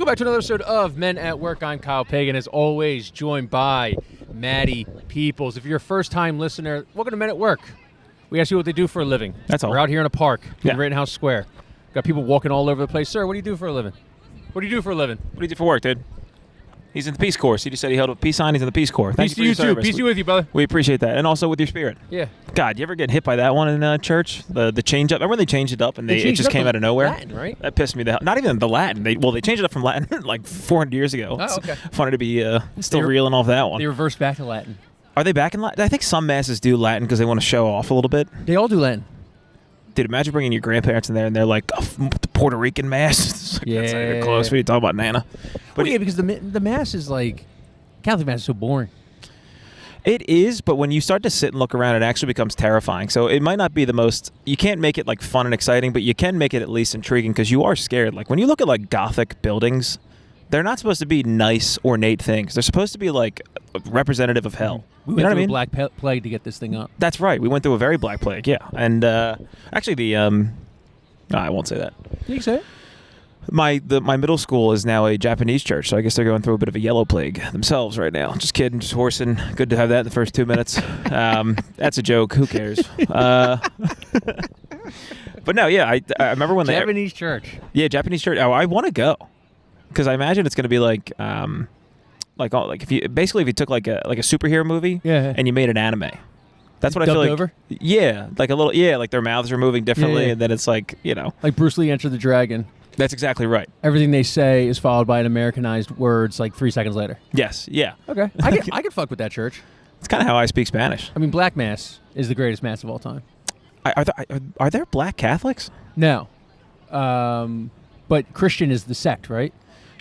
Welcome back to another episode of Men at Work. I'm Kyle Pagan, as always, joined by Maddie Peoples. If you're a first-time listener, welcome to Men at Work. We ask you what they do for a living. That's all. We're out here in a park in Yeah. Rittenhouse Square. Got people walking all over the place. Sir, what do you do for a living? What do you do for a living? What do you do for work, dude? He's in the Peace Corps. He just said he held a peace sign. He's in the Peace Corps. Thank Peace to you, too. Peace to you with you, brother. We appreciate that. And also with your spirit. Yeah. God, you ever get hit by that one in church? The change up. Remember when they changed it up and it just came out of nowhere? Latin, right? That pissed me the hell. Not even the Latin. They changed it up from Latin like 400 years ago. Oh, okay. It's funny to be still reeling off that one. They reversed back to Latin. Are they back in Latin? I think some masses do Latin because they want to show off a little bit. They all do Latin. Dude, imagine bringing your grandparents in there and they're like, the Puerto Rican mass. It's like, that's not even close. We talk about Nana. But yeah, because the mass is like, Catholic mass is so boring. It is, but when you start to sit and look around, it actually becomes terrifying. So it might not be the most, you can't make it like fun and exciting, but you can make it at least intriguing because you are scared. Like when you look at like Gothic buildings, they're not supposed to be nice, ornate things. They're supposed to be like representative of hell. We You know went what I through mean? a black plague to get this thing up. That's right. We went through a very black plague, yeah. And actually no, I won't say that. You can say it. My middle school is now a Japanese church, so I guess they're going through a bit of a yellow plague themselves right now. Just kidding, just horsing. Good to have that in the first 2 minutes. That's a joke. Who cares? But no, yeah, I remember when Japanese church. Yeah, Japanese church. Oh, I want to go because I imagine it's going to be like if you took like a superhero movie, Yeah. and you made an anime. That's what I feel Dubbed like. over? Yeah, like a little. Yeah, like their mouths are moving differently, Yeah. and then it's like Like Bruce Lee Enter the Dragon. That's exactly right. Everything they say is followed by an Americanized words like 3 seconds later. Yes, yeah. Okay. I could fuck with that church. It's kind of how I speak Spanish. I mean, Black Mass is the greatest mass of all time. Are there black Catholics? No. But Christian is the sect, right?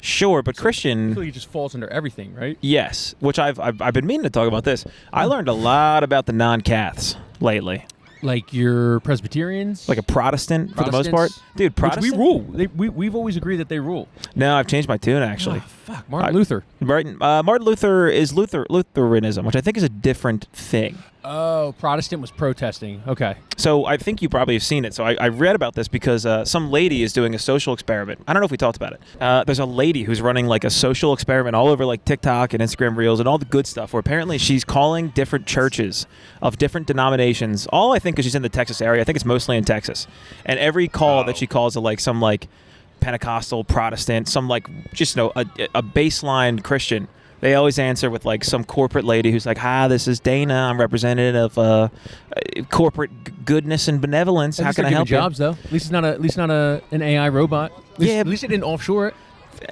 Sure, but I Christian. feel like it just falls under everything, right? Yes, which I've been meaning to talk about this. I learned a lot about the non-Caths lately. Like your Presbyterians? Like a Protestant for the most part. Dude, Which Protestant? we rule. We've always agreed that they rule. No, I've changed my tune actually. Oh, fuck. Martin Luther. Martin Luther is Lutheranism, which I think is a different thing. Oh, Protestant was protesting. Okay. So I think you probably have seen it. So I read about this because some lady is doing a social experiment. I don't know if we talked about it. There's a lady who's running like a social experiment all over like TikTok and Instagram Reels and all the good stuff where apparently she's calling different churches of different denominations. All I think because she's in the Texas area. I think it's mostly in Texas. And every call that she calls to like some like Pentecostal Protestant, some like just a baseline Christian, they always answer with like some corporate lady who's like, "Hi, this is Dana. I'm representative of corporate goodness and benevolence. How can I help you?" Jobs though. At least it's not an AI robot. At least it didn't offshore it.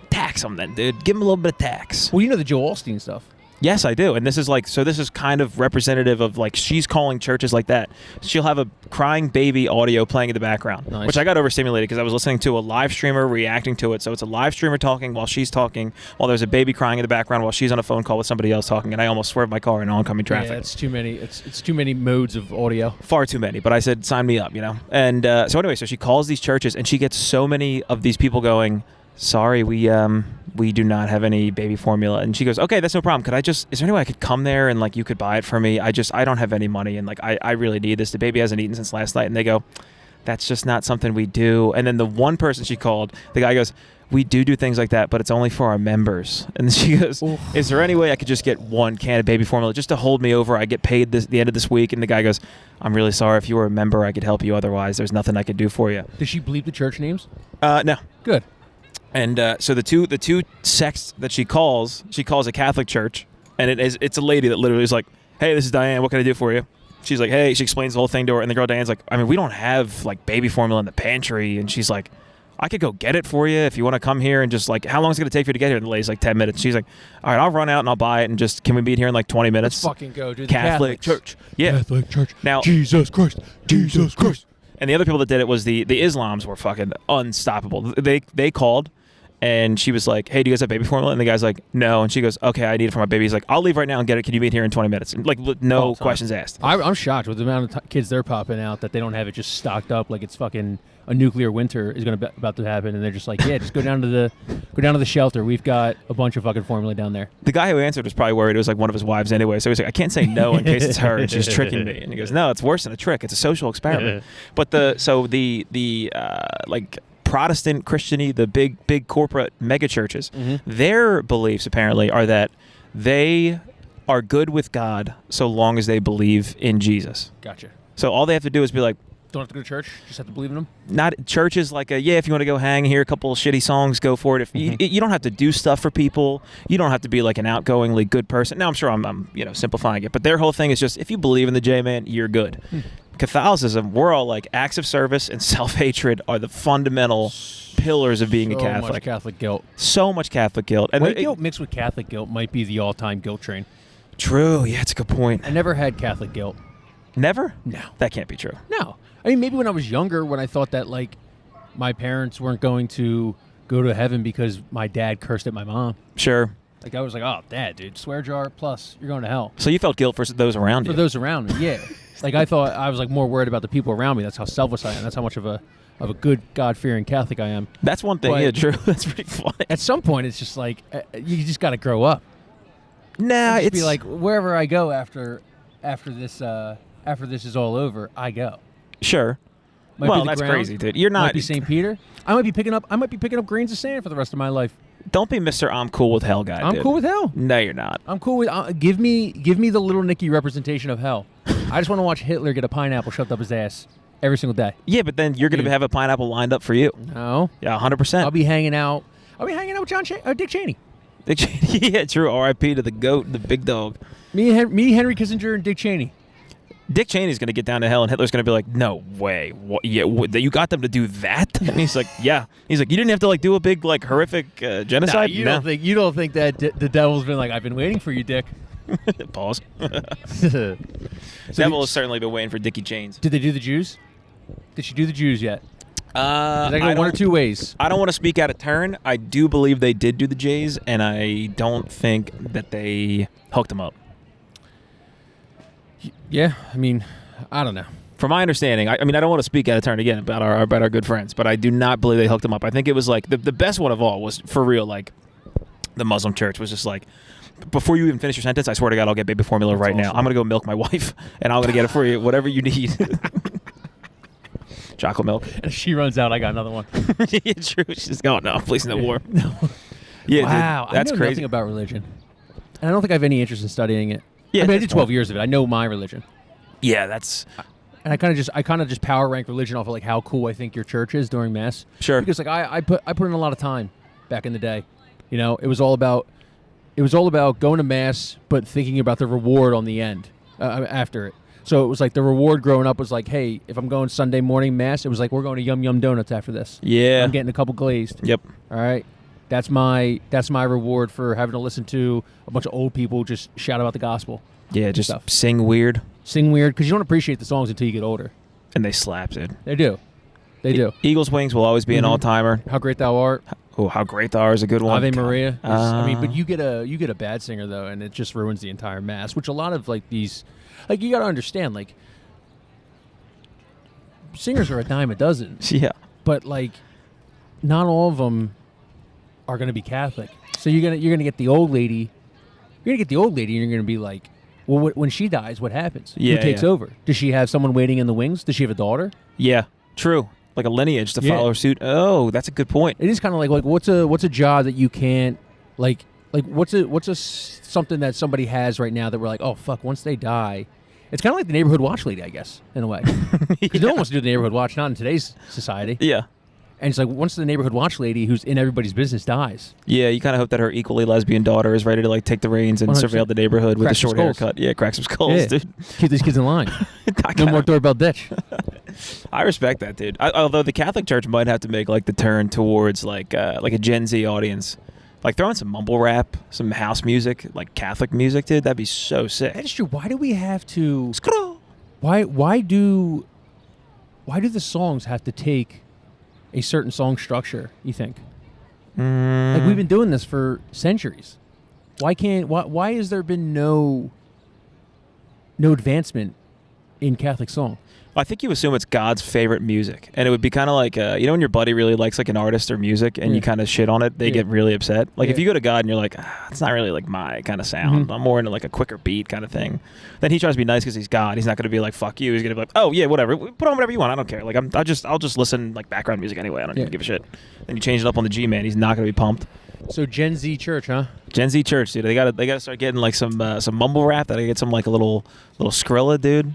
Tax them then, dude. Give them a little bit of tax. Well, you know the Joel Osteen stuff. Yes, I do. And this is like, so this is kind of representative of like, she's calling churches like that. She'll have a crying baby audio playing in the background, Nice. which I got overstimulated because I was listening to a live streamer reacting to it. So it's a live streamer talking while she's talking, while there's a baby crying in the background while she's on a phone call with somebody else talking. And I almost swerved my car in oncoming traffic. Yeah, it's too many. It's too many modes of audio. Far too many, but I said, sign me up, And so anyway, so she calls these churches and she gets so many of these people going, "Sorry, we do not have any baby formula." And she goes, "Okay, that's no problem. Is there any way I could come there and like you could buy it for me? I don't have any money and like I really need this. The baby hasn't eaten since last night." And they go, "That's just not something we do." And then the one person she called, the guy goes, "We do things like that, but it's only for our members." And then she goes, Oof. "Is there any way I could just get one can of baby formula just to hold me over? I get paid the end of this week." And the guy goes, "I'm really sorry. If you were a member, I could help you. Otherwise, there's nothing I could do for you." Does she bleep the church names? No. Good. And so the two sects that she calls a Catholic church, and it's a lady that literally is like, "Hey, this is Diane. What can I do for you?" She's like, "Hey," she explains the whole thing to her, and the girl Diane's like, "I mean, we don't have like baby formula in the pantry," and she's like, "I could go get it for you if you want to come here and just like, how long is it going to take for you to get here?" And the lady's like 10 minutes. She's like, "All right, I'll run out and I'll buy it and just, can we meet here in like 20 minutes? Let's fucking go, dude. Catholic church. Yeah. Catholic church. Now, Jesus Christ. Jesus Christ. And the other people that did it was the Islams were fucking unstoppable. They called. And she was like, "Hey, do you guys have baby formula?" And the guy's like, "No." And she goes, "Okay, I need it for my baby." He's like, "I'll leave right now and get it. Can you meet here in 20 minutes?" And like, no questions asked. I'm shocked with the amount of kids they're popping out that they don't have it just stocked up like it's fucking a nuclear winter is about to happen, and they're just like, "Yeah, just go down to the shelter. We've got a bunch of fucking formula down there." The guy who answered was probably worried it was like one of his wives anyway. So he's like, "I can't say no in case it's her and she's tricking me." And he goes, "No, it's worse than a trick. It's a social experiment." But the Protestant Christianity, the big corporate mega churches, Mm-hmm. their beliefs apparently are that they are good with God so long as they believe in Jesus. Gotcha. So all they have to do is be like, Don't have to go to church. Just have to believe in them. not church is like if you want to go hang, hear a couple of shitty songs, go for it. If you don't have to do stuff for people, you don't have to be like an outgoingly good person. Now I'm sure I'm simplifying it, but their whole thing is just if you believe in the J-Man, you're good. Catholicism, we're all like acts of service and self-hatred are the fundamental pillars of being a So Catholic. much Catholic guilt. So much Catholic guilt. And White guilt mixed with Catholic guilt might be the all-time guilt train. True. Yeah, it's a good point. I never had Catholic guilt. Never? No. That can't be true. No. I mean, maybe when I was younger, when I thought that, like, my parents weren't going to go to heaven because my dad cursed at my mom. Sure. Like, I was like, oh, Dad, dude, swear jar, plus you're going to hell. So you felt guilt for those around you? For those around me, yeah. Like, I thought I was, like, more worried about the people around me. That's how selfless I am. That's how much of a good, God-fearing Catholic I am. That's one thing. But yeah, true. That's pretty funny. At some point, it's just like, you just got to grow up. Nah, Just it's be like, wherever I go after this is all over, I go. sure. Might be Well, the that's ground, crazy, dude. You're Might not. be St. Peter. I might be picking up grains of sand for the rest of my life. Don't be Mr. I'm cool with hell guy. I'm dude. cool with hell. No, you're not. I'm cool with. Give me the Little Nicky representation of hell. I just want to watch Hitler get a pineapple shoved up his ass every single day. Yeah, but then you're gonna Dude. have a pineapple lined up for you. No, Yeah, 100%. I'll be hanging out. with Dick Cheney. Yeah, true. R.I.P. to the goat, the big dog. Me, Henry Kissinger, and Dick Cheney. Dick Cheney's going to get down to hell, and Hitler's going to be like, "No way! What? Yeah, you got them to do that?" And he's like, "Yeah." He's like, "You didn't have to like do a big like horrific genocide." You don't think that the devil's been like, I've been waiting for you, Dick. Pause. So Devil has certainly been waiting for Dickie Chains. Did they do the Jews? Did she do the Jews yet? Does that go I one or don't- two ways? I don't want to speak out of turn. I do believe they did do the Jays, and I don't think that they hooked them up. Yeah, I mean, I don't know. From my understanding, I mean, I don't want to speak out of turn again about our good friends, but I do not believe they hooked them up. I think it was like the best one of all was for real. Like the Muslim church was just like, before you even finish your sentence, I swear to God, I'll get baby formula right now. awesome. I'm gonna go milk my wife, and I'm gonna get it for you, whatever you need. Chocolate milk. And if she runs out, I got another one. Yeah, true. She's just going, no, please no more. No. Yeah, Wow, dude, that's I know crazy. nothing about religion, and I don't think I have any interest in studying it. Yeah, I mean, I that's did 12 fine. years of it. I know my religion, Yeah, that's and I kind of just power rank religion off of like how cool I think your church is during mass. sure. Because like I put in a lot of time back in the day. You know, it was all about going to mass, but thinking about the reward on the end after it. So it was like the reward growing up was like, hey, if I'm going Sunday morning mass, it was like we're going to Yum Yum Donuts after this. Yeah. I'm getting a couple glazed. Yep. All right. That's my reward for having to listen to a bunch of old people just shout about the gospel. Yeah, just Stuff. sing weird, Sing weird because you don't appreciate the songs until you get older. and they slap, dude. They do. They do. Eagles Wings will always be an Mhm. all-timer. How great thou art. Oh, how great thou art is a good one. Ave God. Maria. Is, I mean, but Uh, you get a bad singer though, and it just ruins the entire mass. Which a lot of like these, like you got to understand, like singers are a dime a dozen, Yeah. but like not all of them are going to be Catholic. So you're gonna get the old lady. You're gonna get the old lady, and you're gonna be like, well, when she dies, what happens? Yeah, Who takes yeah. over? Does she have someone waiting in the wings? Does she have a daughter? Yeah. True. Like a lineage to Yeah. follow suit. Oh, that's a good point. It is kind of like what's a job that you can't like what's a something that somebody has right now that we're like, oh fuck, once they die, it's kind of like the neighborhood watch lady, I guess, in a way. Because no one wants to do the neighborhood watch, not in today's society. Yeah. And it's like once the neighborhood watch lady, who's in everybody's business, dies, Yeah, you kind of hope that her equally lesbian daughter is ready to like take the reins and 100%. surveil the neighborhood with Crack a some short skulls. haircut. Yeah, crack some skulls, Yeah. dude. keep these kids in line. I No kinda- more doorbell ditch. I respect that, dude. Although the Catholic Church might have to make like the turn towards like a Gen Z audience, like throwing some mumble rap, some house music, like Catholic music, dude. That'd be so sick. That is true. Why do we have to? Why do the songs have to take a certain song structure? You think? Like we've been doing this for centuries. Why has there been no advancement in Catholic song? I think you assume it's God's favorite music, and it would be kind of like you know when your buddy really likes like an artist or music, and you kind of shit on it, they get really upset. Like if you go to God and you're like, it's not really like my kind of sound. I'm more into like a quicker beat kind of thing. Then he tries to be nice because he's God. He's not going to be like fuck you. He's going to be like, oh yeah, whatever. Put on whatever you want. I don't care. Like I'll just listen like background music anyway. I don't even give a shit. Then you change it up on the G man. He's not going to be pumped. So Gen Z church, huh? Gen Z church, dude. They gotta start getting like some mumble rap. They gotta get some like a little Skrilla, dude.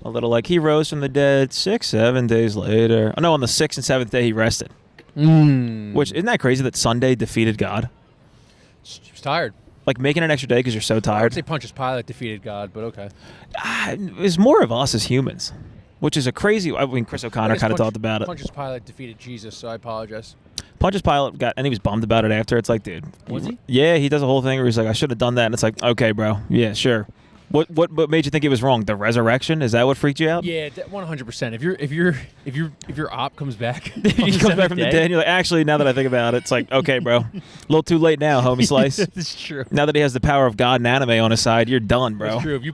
A little like he rose from the dead 7 days later. Oh no, on the 6th and 7th day he rested. Which isn't that crazy that Sunday defeated God? He was tired. Like making an extra day because you're so I'd tired. say Pontius Pilate defeated God, but okay. It's more of us as humans, which is a crazy. I mean, Chris O'Connor kind of talked about it. Pontius Pilate defeated Jesus, so I apologize. Pontius Pilate and he was bummed about it after. It's like, dude. Was he? Yeah, he does a whole thing where he's like, I should have done that. And it's like, okay, bro. Yeah, sure. What made you think it was wrong? The resurrection? Is that what freaked you out? Yeah, 100%. If your op comes back, he comes back from the dead, and you're like, actually, now that I think about it, it's like, okay, bro, a little too late now, homie slice. That's true. Now that he has the power of God and anime on his side, you're done, bro. That's true. If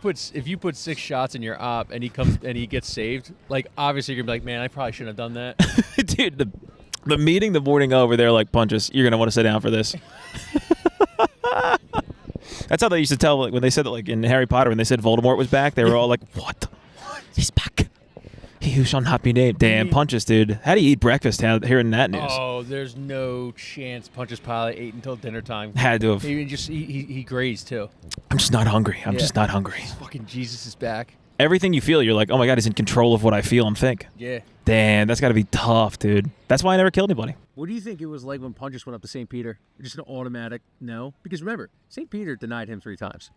you put 6 shots in your op and he gets saved, like obviously you're gonna be like, man, I probably shouldn't have done that. Dude, the meeting the morning over, they're like, Pontius, you're gonna want to sit down for this. That's how they used to tell, like when they said that, like in Harry Potter, when they said Voldemort was back, they were all like, "What? He's back! He who shall not be named." Damn, Pontius, dude, how do you eat breakfast hearing that news? Oh, there's no chance Pontius Pilate ate until dinner time. Had to have. He grazed too. I'm just not hungry. I'm just not hungry. Fucking Jesus is back. Everything you feel, you're like, oh my God, he's in control of what I feel and think. Yeah. Damn, that's got to be tough, dude. That's why I never killed anybody. What do you think it was like when Pontius went up to St. Peter? Just an automatic no? Because remember, St. Peter denied him 3 times.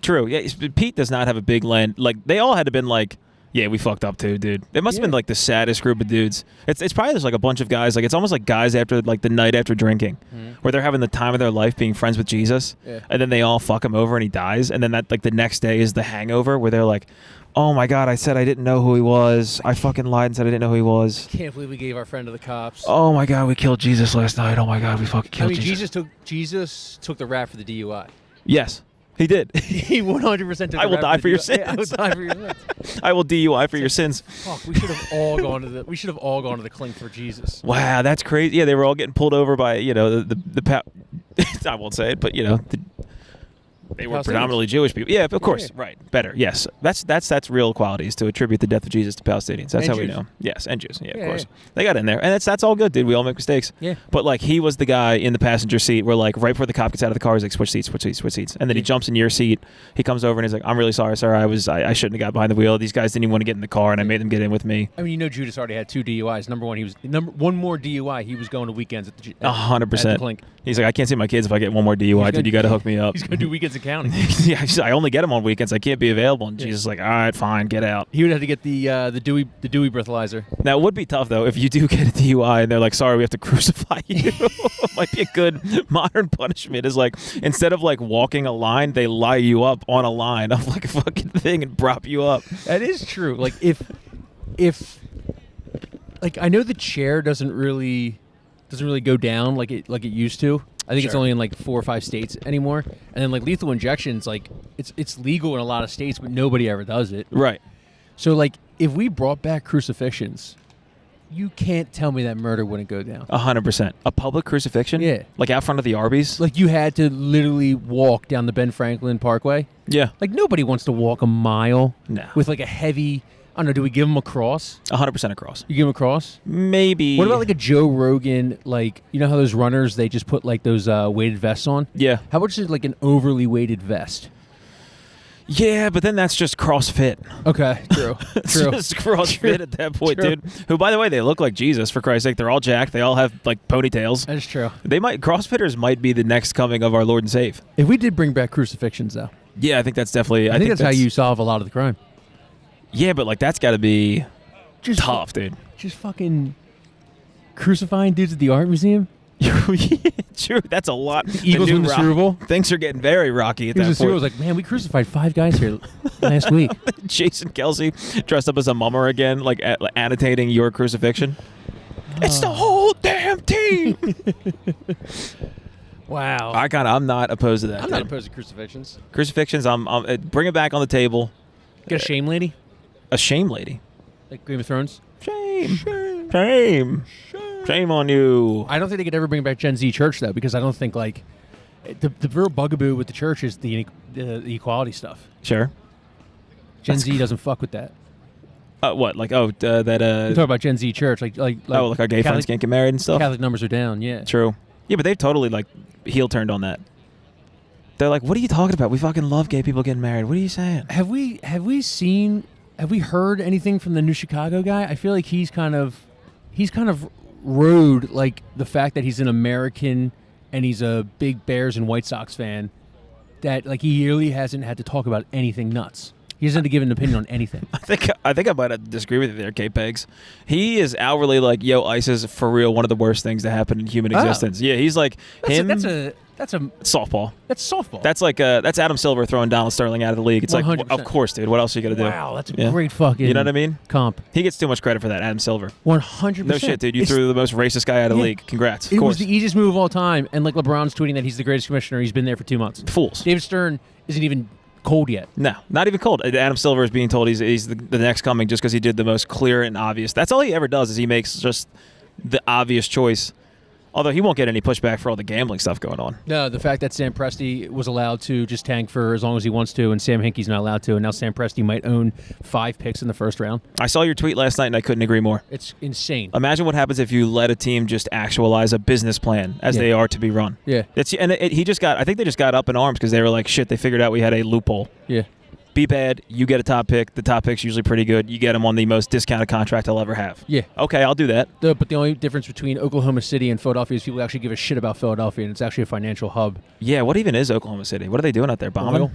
True. Yeah, Pete does not have a big land. Like, they all had to been like, yeah, we fucked up too, dude. It must have been like the saddest group of dudes. It's probably just like a bunch of guys. Like, it's almost like guys after like the night after drinking, where they're having the time of their life being friends with Jesus, and then they all fuck him over and he dies, and then that like the next day is the hangover where they're like, oh my God, I said I didn't know who he was. I fucking lied and said I didn't know who he was. Can't believe we gave our friend to the cops. Oh my God, we killed Jesus last night. Oh my God, we fucking killed Jesus. Jesus took the rap for the DUI. Yes, he did. He 100% took the I will rap die for your DUI. sins. I will die for your sins. I will DUI for your sins. Fuck, we should have all gone to the clink for Jesus. Wow, that's crazy. Yeah, they were all getting pulled over by, you know, I won't say it, but you know, they were predominantly Jewish people. Yeah, of course. Yeah. Right. Better. Yes. That's real qualities to attribute the death of Jesus to Palestinians. That's how we know. Yes, and Jews. Yeah, of course. Yeah. They got in there. And that's all good, dude. We all make mistakes. Yeah. But like he was the guy in the passenger seat where like right before the cop gets out of the car, he's like, switch seats. And then he jumps in your seat. He comes over and he's like, I'm really sorry, sir. I shouldn't have got behind the wheel. These guys didn't even want to get in the car and I made them get in with me. I mean, you know Judas already had 2 DUIs. Number one, one more DUI, he was going to weekends at the 100%. Clink. He's like, I can't see my kids if I get one more DUI, dude. You got to hook me up. He's going to do weekends in county. Yeah, I only get them on weekends. I can't be available. And Jesus is like, all right, fine, get out. He would have to get the Dewey breathalyzer. Now, it would be tough, though, if you do get a DUI and they're like, sorry, we have to crucify you. Might be a good modern punishment is like, instead of like walking a line, they lie you up on a line of like a fucking thing and prop you up. That is true. Like if like I know the chair doesn't really go down like it used to. I think it's only in like 4 or 5 states anymore. And then like lethal injections, like it's legal in a lot of states, but nobody ever does it. Right. So like if we brought back crucifixions, you can't tell me that murder wouldn't go down. 100%. A public crucifixion? Yeah. Like out front of the Arby's? Like you had to literally walk down the Ben Franklin Parkway. Yeah. Like nobody wants to walk a mile with like a heavy, I don't know, do we give him a cross? 100% a cross. You give him a cross? Maybe. What about like a Joe Rogan, like, you know how those runners, they just put like those weighted vests on? Yeah. How much is like an overly weighted vest? Yeah, but then that's just CrossFit. Okay, true. It's just CrossFit at that point, dude. Who, by the way, they look like Jesus, for Christ's sake. They're all jacked. They all have like ponytails. That's true. CrossFitters might be the next coming of our Lord and Save. If we did bring back crucifixions, though. Yeah, I think that's definitely. I think that's how you solve a lot of the crime. Yeah, but like that's got to be just tough, dude. Just fucking crucifying dudes at the art museum. Yeah, true. That's a lot. Eagles win the Super Bowl. Things are getting very rocky at that point. I was like, man, we crucified 5 guys here last week. Jason Kelsey dressed up as a mummer again, like annotating your crucifixion. It's the whole damn team. Wow. I'm not opposed to that. I'm not opposed to crucifixions. Crucifixions, I'm bring it back on the table. Get a shame lady. A shame lady. Like Game of Thrones? Shame on you. I don't think they could ever bring back Gen Z church, though, because I don't think, like, the real bugaboo with the church is the equality stuff. Sure. Gen Z doesn't fuck with that. What? Like, that... You talk about Gen Z church, like like our gay Catholic, friends can't get married and stuff? Catholic numbers are down, yeah. True. Yeah, but they've totally, like, heel turned on that. They're like, what are you talking about? We fucking love gay people getting married. What are you saying? Have we heard anything from the New Chicago guy? I feel like he's kind of rode, like, the fact that he's an American and he's a big Bears and White Sox fan, that, like, he really hasn't had to talk about anything nuts. He doesn't have to give an opinion on anything. I think I might have to disagree with you there, K-Pegs. He is outwardly like, yo, ICE is for real one of the worst things to happen in human existence. Yeah, he's like him. That's a softball. That's softball. That's like that's Adam Silver throwing Donald Sterling out of the league. It's 100%. like, of course, dude. What else are you gonna do? Wow, that's a great fucking. You know what I mean? Comp. He gets too much credit for that, Adam Silver. 100%. No shit, dude. You threw the most racist guy out of the league. Congrats. It was the easiest move of all time, and like LeBron's tweeting that he's the greatest commissioner. He's been there for 2 months. Fools. David Stern isn't even cold yet. No, not even cold. Adam Silver is being told he's the next coming just because he did the most clear and obvious. That's all he ever does is he makes just the obvious choice. Although he won't get any pushback for all the gambling stuff going on. No, the fact that Sam Presti was allowed to just tank for as long as he wants to, and Sam Hinkie's not allowed to, and now Sam Presti might own 5 picks in the first round. I saw your tweet last night, and I couldn't agree more. It's insane. Imagine what happens if you let a team just actualize a business plan as they are to be run. Yeah. I think they just got up in arms because they were like, shit, they figured out we had a loophole. Yeah. Be bad, you get a top pick. The top pick's usually pretty good. You get him on the most discounted contract I'll ever have. Yeah. Okay, I'll do that. But the only difference between Oklahoma City and Philadelphia is people actually give a shit about Philadelphia, and it's actually a financial hub. Yeah, what even is Oklahoma City? What are they doing out there? Bombing? Oil.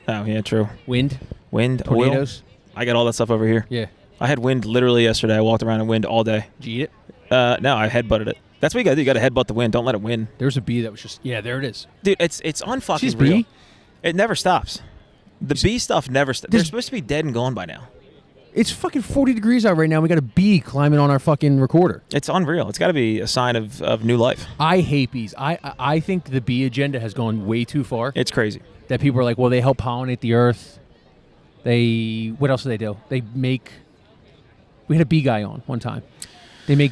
Oh, yeah, true. Wind, Oil. tornadoes. I got all that stuff over here. Yeah. I had wind literally yesterday. I walked around in wind all day. Did you eat it? No, I headbutted it. That's what you got to do. You got to headbutt the wind. Don't let it win. There was a bee that was just, there it is. Dude, it's unfucking She's real. bee? It never stops. The bee stuff never stops. They're supposed to be dead and gone by now. It's fucking 40 degrees out right now. We got a bee climbing on our fucking recorder. It's unreal. It's got to be a sign of new life. I hate bees. I think the bee agenda has gone way too far. It's crazy. That people are like, well, they help pollinate the earth. What else do they do? We had a bee guy on one time. They make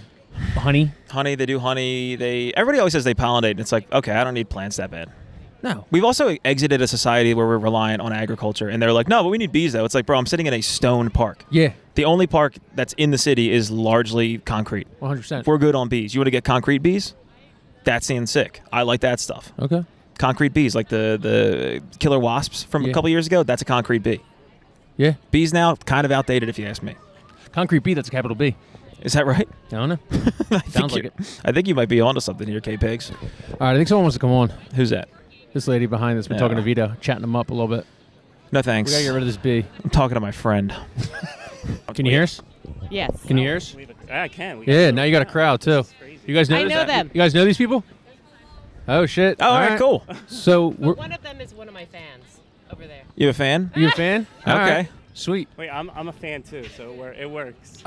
honey. They do honey. Everybody always says they pollinate, and it's like, okay, I don't need plants that bad. No. We've also exited a society where we're reliant on agriculture, and they're like, no, but we need bees, though. It's like, bro, I'm sitting in a stone park. Yeah. The only park that's in the city is largely concrete. 100%. We're good on bees. You want to get concrete bees? That seems sick. I like that stuff. Okay. Concrete bees, like the killer wasps from a couple years ago, that's a concrete bee. Yeah. Bees now, kind of outdated if you ask me. Concrete bee, that's a capital B. Is that right? I don't know. Sounds like it. I think you might be onto something here, K-Pigs. All right, I think someone wants to come on. Who's that? This lady behind us. We're talking to Vito, chatting him up a little bit. No thanks. We got to get rid of this bee. I'm talking to my friend. Can you hear us? Yes. Can you hear us? I can. Yeah, now you got a crowd, too. You guys know I know them. You guys know these people? Oh, shit. All right, cool. So One of them is one of my fans over there. You a fan? You a fan? All Okay. right. Sweet. Wait, I'm a fan too, so it works.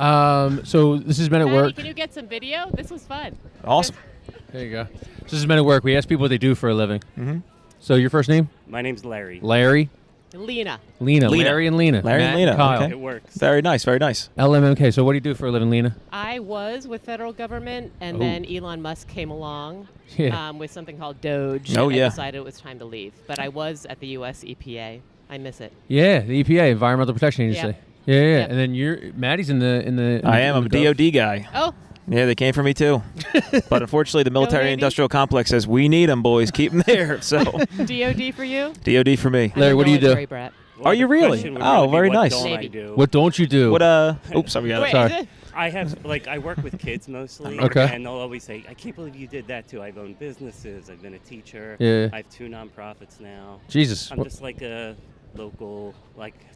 So this has been at work. Can you get some video? This was fun. Awesome. There you go. So this has been at work. We ask people what they do for a living. Mm-hmm. So your first name? My name's Larry. Larry. Lena. Lena. Larry and Lena. Larry Matt and Lena. Kyle. Okay. It works. Very nice. Very nice. LMMK. So what do you do for a living, Lena? I was with federal government, and then Elon Musk came along with something called Doge. Oh, and yeah. I decided it was time to leave. But I was at the U.S. EPA. I miss it. Yeah, the EPA, Environmental Protection Agency. Yep. Yeah. Yep. And then Maddie's in the. I am. I'm a DOD guy. Oh. Yeah, they came for me too. But unfortunately, the military-industrial complex says, we need them, boys. Keep them there. So DOD for you? DOD for me. Larry, what do you do? Military brat. Well, Are you the really? question would Oh, be, very what nice. don't I Navy. do? What don't you do? What, oops, sorry, we got Wait, it. Sorry. is it? I have, I work with kids mostly. Okay. And they'll always say, I can't believe you did that too. I've owned businesses. I've been a teacher. Yeah. I have 2 nonprofits now. Jesus. I'm just like a local,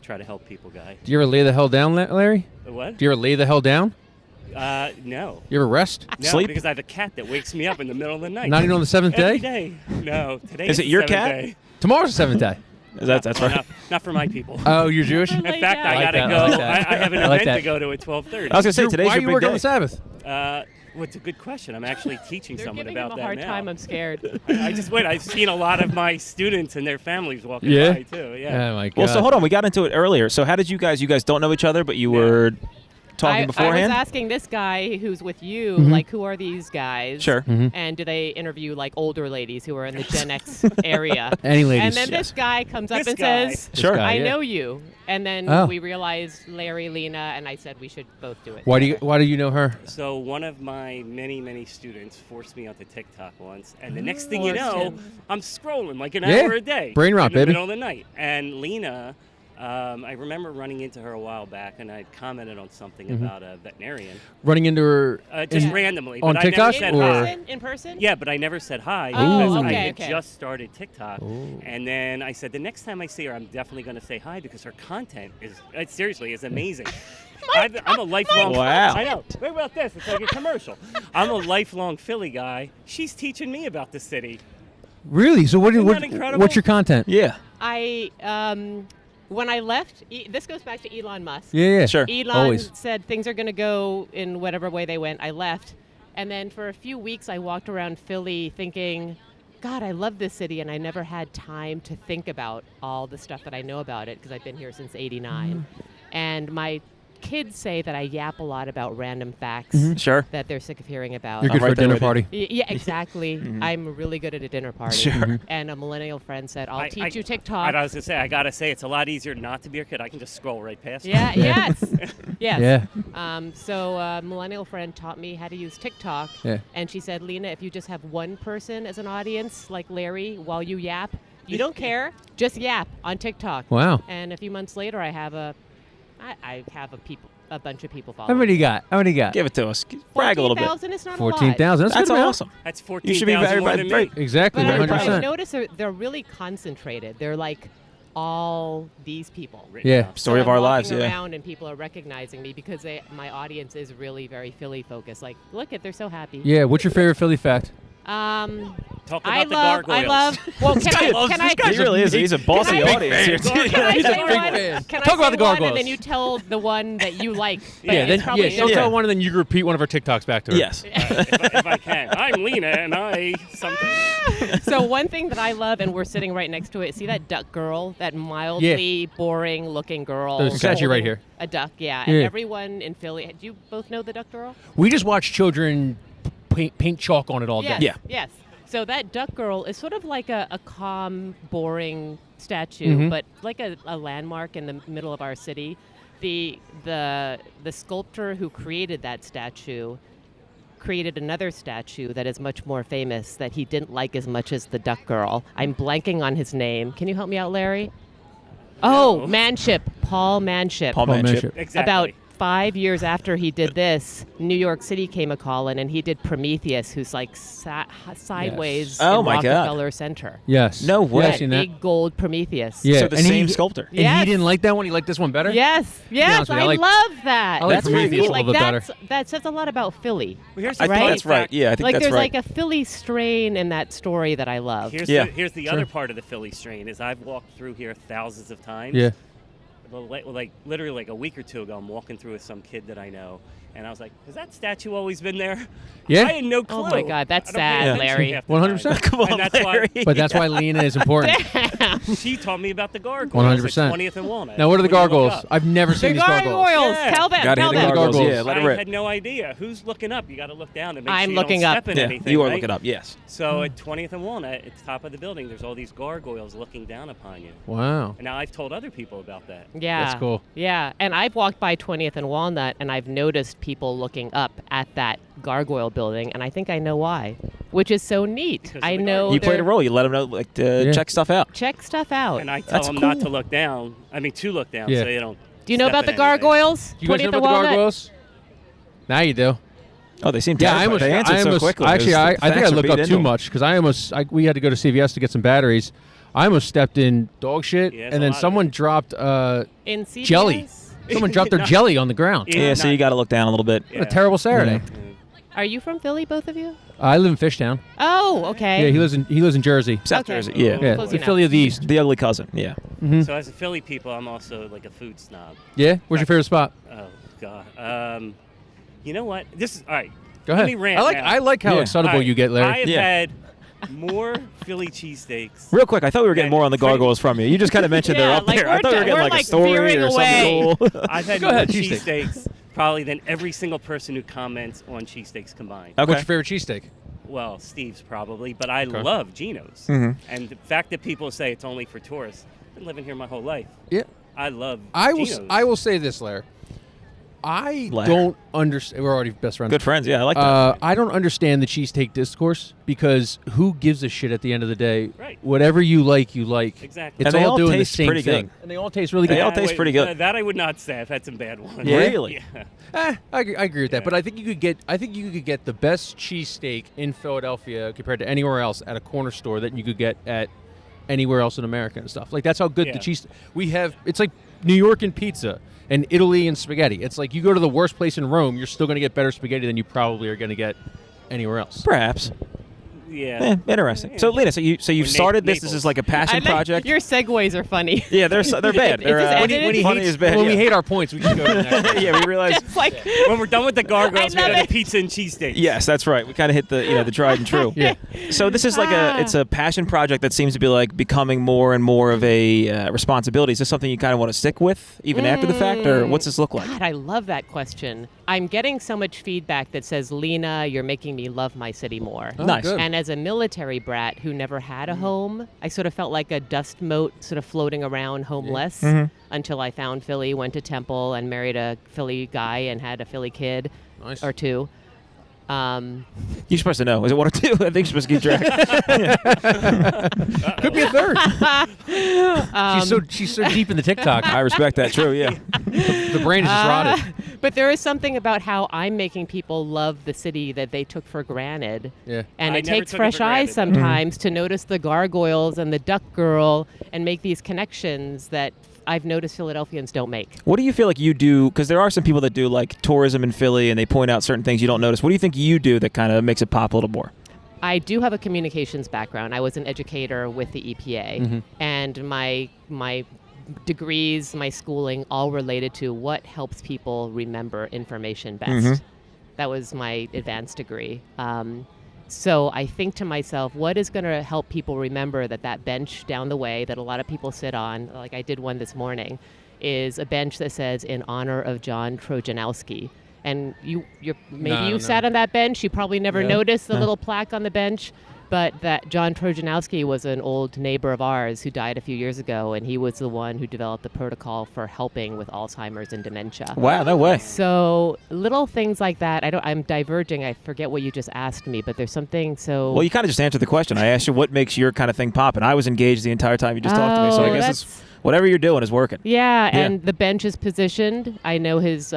try to help people guy. Do you ever lay the hell down, Larry? What? Do you ever lay the hell down? No. You ever rest? No, Sleep? because I have a cat that wakes me up in the middle of the night. Not even on the 7th Every day? day. No, today Is it the your 7th cat? day. Tomorrow's the 7th day. That's right. Not for my people. Oh, you're Jewish? In In fact, I like gotta that, go. I like that. I have an I like event that. to go to at 12:30. I was going to say, today's Why your you big work day. on the Sabbath? Well, it's a good question. I'm actually teaching They're someone giving about him a that hard now. time. I'm scared. I just wait. I've seen a lot of my students and their families walking Yeah? by too. Yeah. Oh, my God. Well, so hold on. We got into it earlier. So how did you guys don't know each other, but you were talking I beforehand? was asking this guy who's with you, Mhm. like, who are these guys? Sure. Mhm. And do they interview like older ladies who are in the Gen X area? Any ladies? And then Yes. this guy comes up This and guy. says, This Sure. guy, I yeah. know you. And then Oh. we realized Larry, Lena, and I said we should both do it. Why do you together. Why do you know her? So one of my many students forced me onto TikTok once, and the next thing you Forced know, him. I'm scrolling like an Yeah. hour a day. Brain rot, in the baby. middle of the night. And Lena, I remember running into her a while back, and I'd commented on something Mhm. about a veterinarian, Running into her just in- randomly. on but TikTok I never said in or- hi. person? In person? Yeah, but I never said hi Oh, because I okay, had okay. just started TikTok. Oh. And then I said, the next time I see her, I'm definitely going to say hi because her content is amazing. I'm a lifelong. Wow. I know. Wait about this. It's like a commercial. I'm a lifelong Philly guy. She's teaching me about the city. Really? So Isn't that incredible? what's your content? Yeah. I when I left, this goes back to Elon Musk. Yeah. Sure. Elon Always. said things are going to go in whatever way they went. I left. And then for a few weeks, I walked around Philly thinking, God, I love this city. And I never had time to think about all the stuff that I know about it because I've been here since '89. And my kids say that I yap a lot about random facts Sure. that they're sick of hearing about. You're I'm good right for a there dinner with you. party. Yeah, exactly. I'm really good at a dinner party. Sure. And a millennial friend said, I'll I- teach you I TikTok. was going to say, I got to say, it's a lot easier not to be your kid. I can just scroll right past Yeah, you. yes. Yes. Yeah. So a millennial friend taught me how to use TikTok. Yeah. And she said, Lena, if you just have one person as an audience, like Larry, while you yap, you don't care, just yap on TikTok. Wow. And a few months later, I have a bunch of people How following. many you got? How many you got? Give it to us. Brag a little bit. 14,000 is not a lot. 14,000. That's That's good amount. awesome. That's You should be 14,000 more very, than very, me. Exactly. But I 100%. notice they're really concentrated. They're like all these people. Written Yeah. down. Story So of I'm our walking lives, yeah. around and people are recognizing me because my audience is really very Philly focused. Like, look they're so happy. Yeah. What's your favorite Philly fact? Talk about I the love. gargoyles. Well, can I? He really is. He's a bossy Can I- audience here. Big Can I He's a say big one? fan. Can I Talk about say the one gargoyles. and then you tell the one that you like. But Yeah. it's Then probably she'll Yeah. tell one, and then you repeat one of her TikToks back to her. Yes. if I can. I'm Lena, and I something. So one thing that I love, and we're sitting right next to it. See that duck girl, that mildly boring-looking girl. There's a statue right holding here. A duck, yeah. And Yeah. everyone in Philly. Do you both know the duck girl? We just watch children paint chalk on it all day. Yes. Yeah. Yes. So that duck girl is sort of like a calm, boring statue, but like a landmark in the middle of our city. The sculptor who created that statue created another statue that is much more famous that he didn't like as much as the duck girl. I'm blanking on his name. Can you help me out, Larry? Oh, No. Manship. Paul Manship. Paul Manship. Exactly. About 5 years after he did this, New York City came a calling, and he did Prometheus, who's like sideways Oh in my God. Rockefeller Center. Yes. No way. Yeah, That I've seen that. big gold Prometheus. Yeah. So the and same he, sculptor. And Yes. he didn't like that one. He liked this one better. Yes, yes, honest with you, I I like- love that. I like That's Prometheus really, a little bit better. That says a lot about Philly. Well, here's I the think Right? that's right. Yeah, I think Like that's there's right. like a Philly strain in that story that I love. Here's Yeah. here's the Sure. other part of the Philly strain is I've walked through here thousands of times. Yeah. Like literally like a week or two ago, I'm walking through with some kid that I know, and I was like, "Has that statue always been there?" Yeah. I had no clue. Oh my God, that's I don't pay sad, attention Larry. half the 100%. time. Come on, and that's Larry. why But that's why Lena is important. she taught me about the gargoyles. 100%. At 20th and Walnut. Now, what are the When you look gargoyles? up. I've never The seen these gargoyles. gargoyles. Yeah. Tell them. Gotta Tell hit the them. gargoyles. gargoyles. Yeah, let it I rip. had no idea. Who's looking up? You got to look down and make I'm sure looking you don't up. step in Yeah, anything. you are right? looking up. Yes. So at 20th and Walnut, at the top of the building, there's all these gargoyles looking down upon you. Wow. And now I've told other people about that. Yeah. That's cool. Yeah. And I've walked by 20th and Walnut, and I've noticed people looking up at that gargoyle building, and I think I know why, which is so neat. Because of I the know You played a they're- role. You let them know, like, to check stuff out. Check stuff out. And I tell That's them not cool. to look down. I mean, to look down Yeah. so they don't. Do you know step about the in anything. gargoyles? Do you guys know 20th about and the Walnut? gargoyles? Now you do. Oh, they seem Yeah, terrified. I almost. They answered I so almost quickly. actually, Those I think facts I are looked beat up into too them. much because we had to go to CVS to get some batteries. I almost stepped in dog shit, Yeah, it's and a then lot of someone it. dropped In CVS? jelly. Someone dropped their jelly on the ground. Yeah. Yeah, so you got to look down a little bit. Yeah. A terrible Saturday. Are you from Philly, both of you? I live in Fishtown. Oh, okay. Yeah, he lives in Jersey. South Okay. Jersey. Yeah. Yeah, Close the enough. Philly of the East. The ugly cousin. Yeah. So as a Philly people, I'm also like a food snob. Yeah. Where's your favorite spot? Oh God. You know what? This is all right. Go Let ahead. me rant I now. like how Yeah. excitable All right, you get, Larry. I have Yeah. had more Philly cheesesteaks. Real quick, I thought we were getting more on the gargoyles from you. You just kind of mentioned they're Yeah, up like there. I we're thought we were we're getting like a like story veering or away. something cool. I've had Go more ahead, cheesesteaks probably than every single person who comments on cheesesteaks combined. Okay. What's your favorite cheesesteak? Well, Steve's probably, but I Okay. love Geno's. Mhm. And the fact that people say it's only for tourists, I've been living here my whole life. Yeah. I love I Geno's. will say this, Larry. I Larry. don't understand. We're already best friends. Good friends. Yeah, I like that. I don't understand the cheesesteak discourse because who gives a shit at the end of the day? Right. Whatever you like, you like. Exactly. It's And they all all doing the taste same pretty thing. good. And they all taste really They good. all taste pretty good. That I would not say. I've had some bad ones. Yeah? Really? Yeah. I agree with that, Yeah. but I think you could get the best cheesesteak in Philadelphia compared to anywhere else at a corner store that you could get at anywhere else in America and stuff. Like that's how good Yeah. the cheese we have. It's like New York and pizza and Italy and spaghetti. It's like you go to the worst place in Rome, you're still going to get better spaghetti than you probably are going to get anywhere else. Perhaps. Yeah. Interesting. So, Lena, so you've Or started this. This Naples. is like a passion project. Your segues are funny. Yeah, they're bad. It's They're just when edited. he funny is bad. When yeah. we hate our points, we just go to the next. Yeah, we realize. Just like When we're done with the gargoyles, I we love got it. the pizza and cheesesteaks. Yes, that's right. We kind of hit the the tried and true. Yeah. So this is like it's a passion project that seems to be like becoming more and more of a responsibility. Is this something you kind of want to stick with even after the fact, or what's this look like? God, I love that question. I'm getting so much feedback that says, Lena, you're making me love my city more. Oh, Nice. good. And as a military brat who never had a home, I sort of felt like a dust mote sort of floating around homeless until I found Philly, went to Temple, and married a Philly guy and had a Philly kid Nice. or two. You're supposed to know. Is it one or two? I think you're supposed to keep track. Could be a third. She's so deep in the TikTok. I respect that. True. Yeah. The brain is just rotted. But there is something about how I'm making people love the city that they took for granted. Yeah. And I it never takes took it fresh for eyes granted. sometimes to notice the gargoyles and the duck girl and make these connections that I've noticed Philadelphians don't make. What do you feel like you do? Because there are some people that do like tourism in Philly, and they point out certain things you don't notice. What do you think you do that kind of makes it pop a little more? I do have a communications background. I was an educator with the EPA, and my degrees, my schooling, all related to what helps people remember information best. That was my advanced degree. So I think to myself, what is going to help people remember that bench down the way that a lot of people sit on, like I did one this morning, is a bench that says in honor of John Trojanowski. And you sat on that bench. You probably never noticed the little plaque on the bench, but that John Trojanowski was an old neighbor of ours who died a few years ago, and he was the one who developed the protocol for helping with Alzheimer's and dementia. Wow, no way. So little things like that. I'm diverging. I forget what you just asked me, but there's something so. Well, you kind of just answered the question. I asked you what makes your kind of thing pop, and I was engaged the entire time you just talked to me. So I guess it's whatever you're doing is working. Yeah, and the bench is positioned. I know his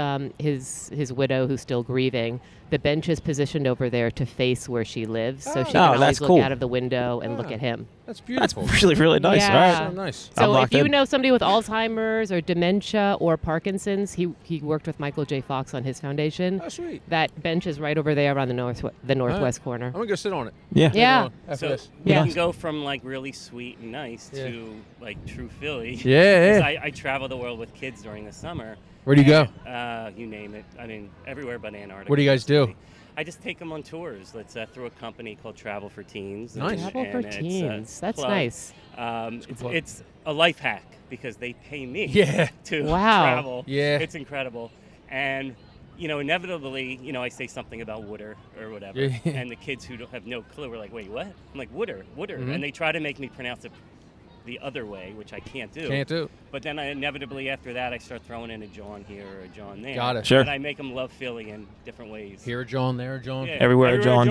widow, who's still grieving. The bench is positioned over there to face where she lives, so she can always that's look cool. out of the window and look at him. That's That's beautiful. really, really nice. Yeah. All right. So nice. I'm So locked if you in. know somebody with Alzheimer's or dementia or Parkinson's, he worked with Michael J. Fox on his foundation. Oh, sweet. That bench is right over there on the northwest corner. I'm gonna go sit on it. Yeah. Yeah. After So this. you Yeah. can go from like really sweet and nice to like true Philly. Yeah. 'Cause I travel the world with kids during the summer. Where do you go? You name it. I mean, everywhere but Antarctica. What do you guys do? I just take them on tours. It's through a company called Travel for Teens. Nice. Travel for and it's a teens. That's club. nice. It's a life hack because they pay me Yeah. to Wow. travel. Yeah. It's incredible. And, inevitably, I say something about Wooder or whatever. Yeah. And the kids who don't have no clue are like, wait, what? I'm like, Wooder. Mhm. And they try to make me pronounce it the other way, which I can't do. Can't do. But then inevitably after that, I start throwing in a John here or a John there. Got it. Sure. And I make them love Philly in different ways. Here a John, there a John. Yeah, Everywhere, John.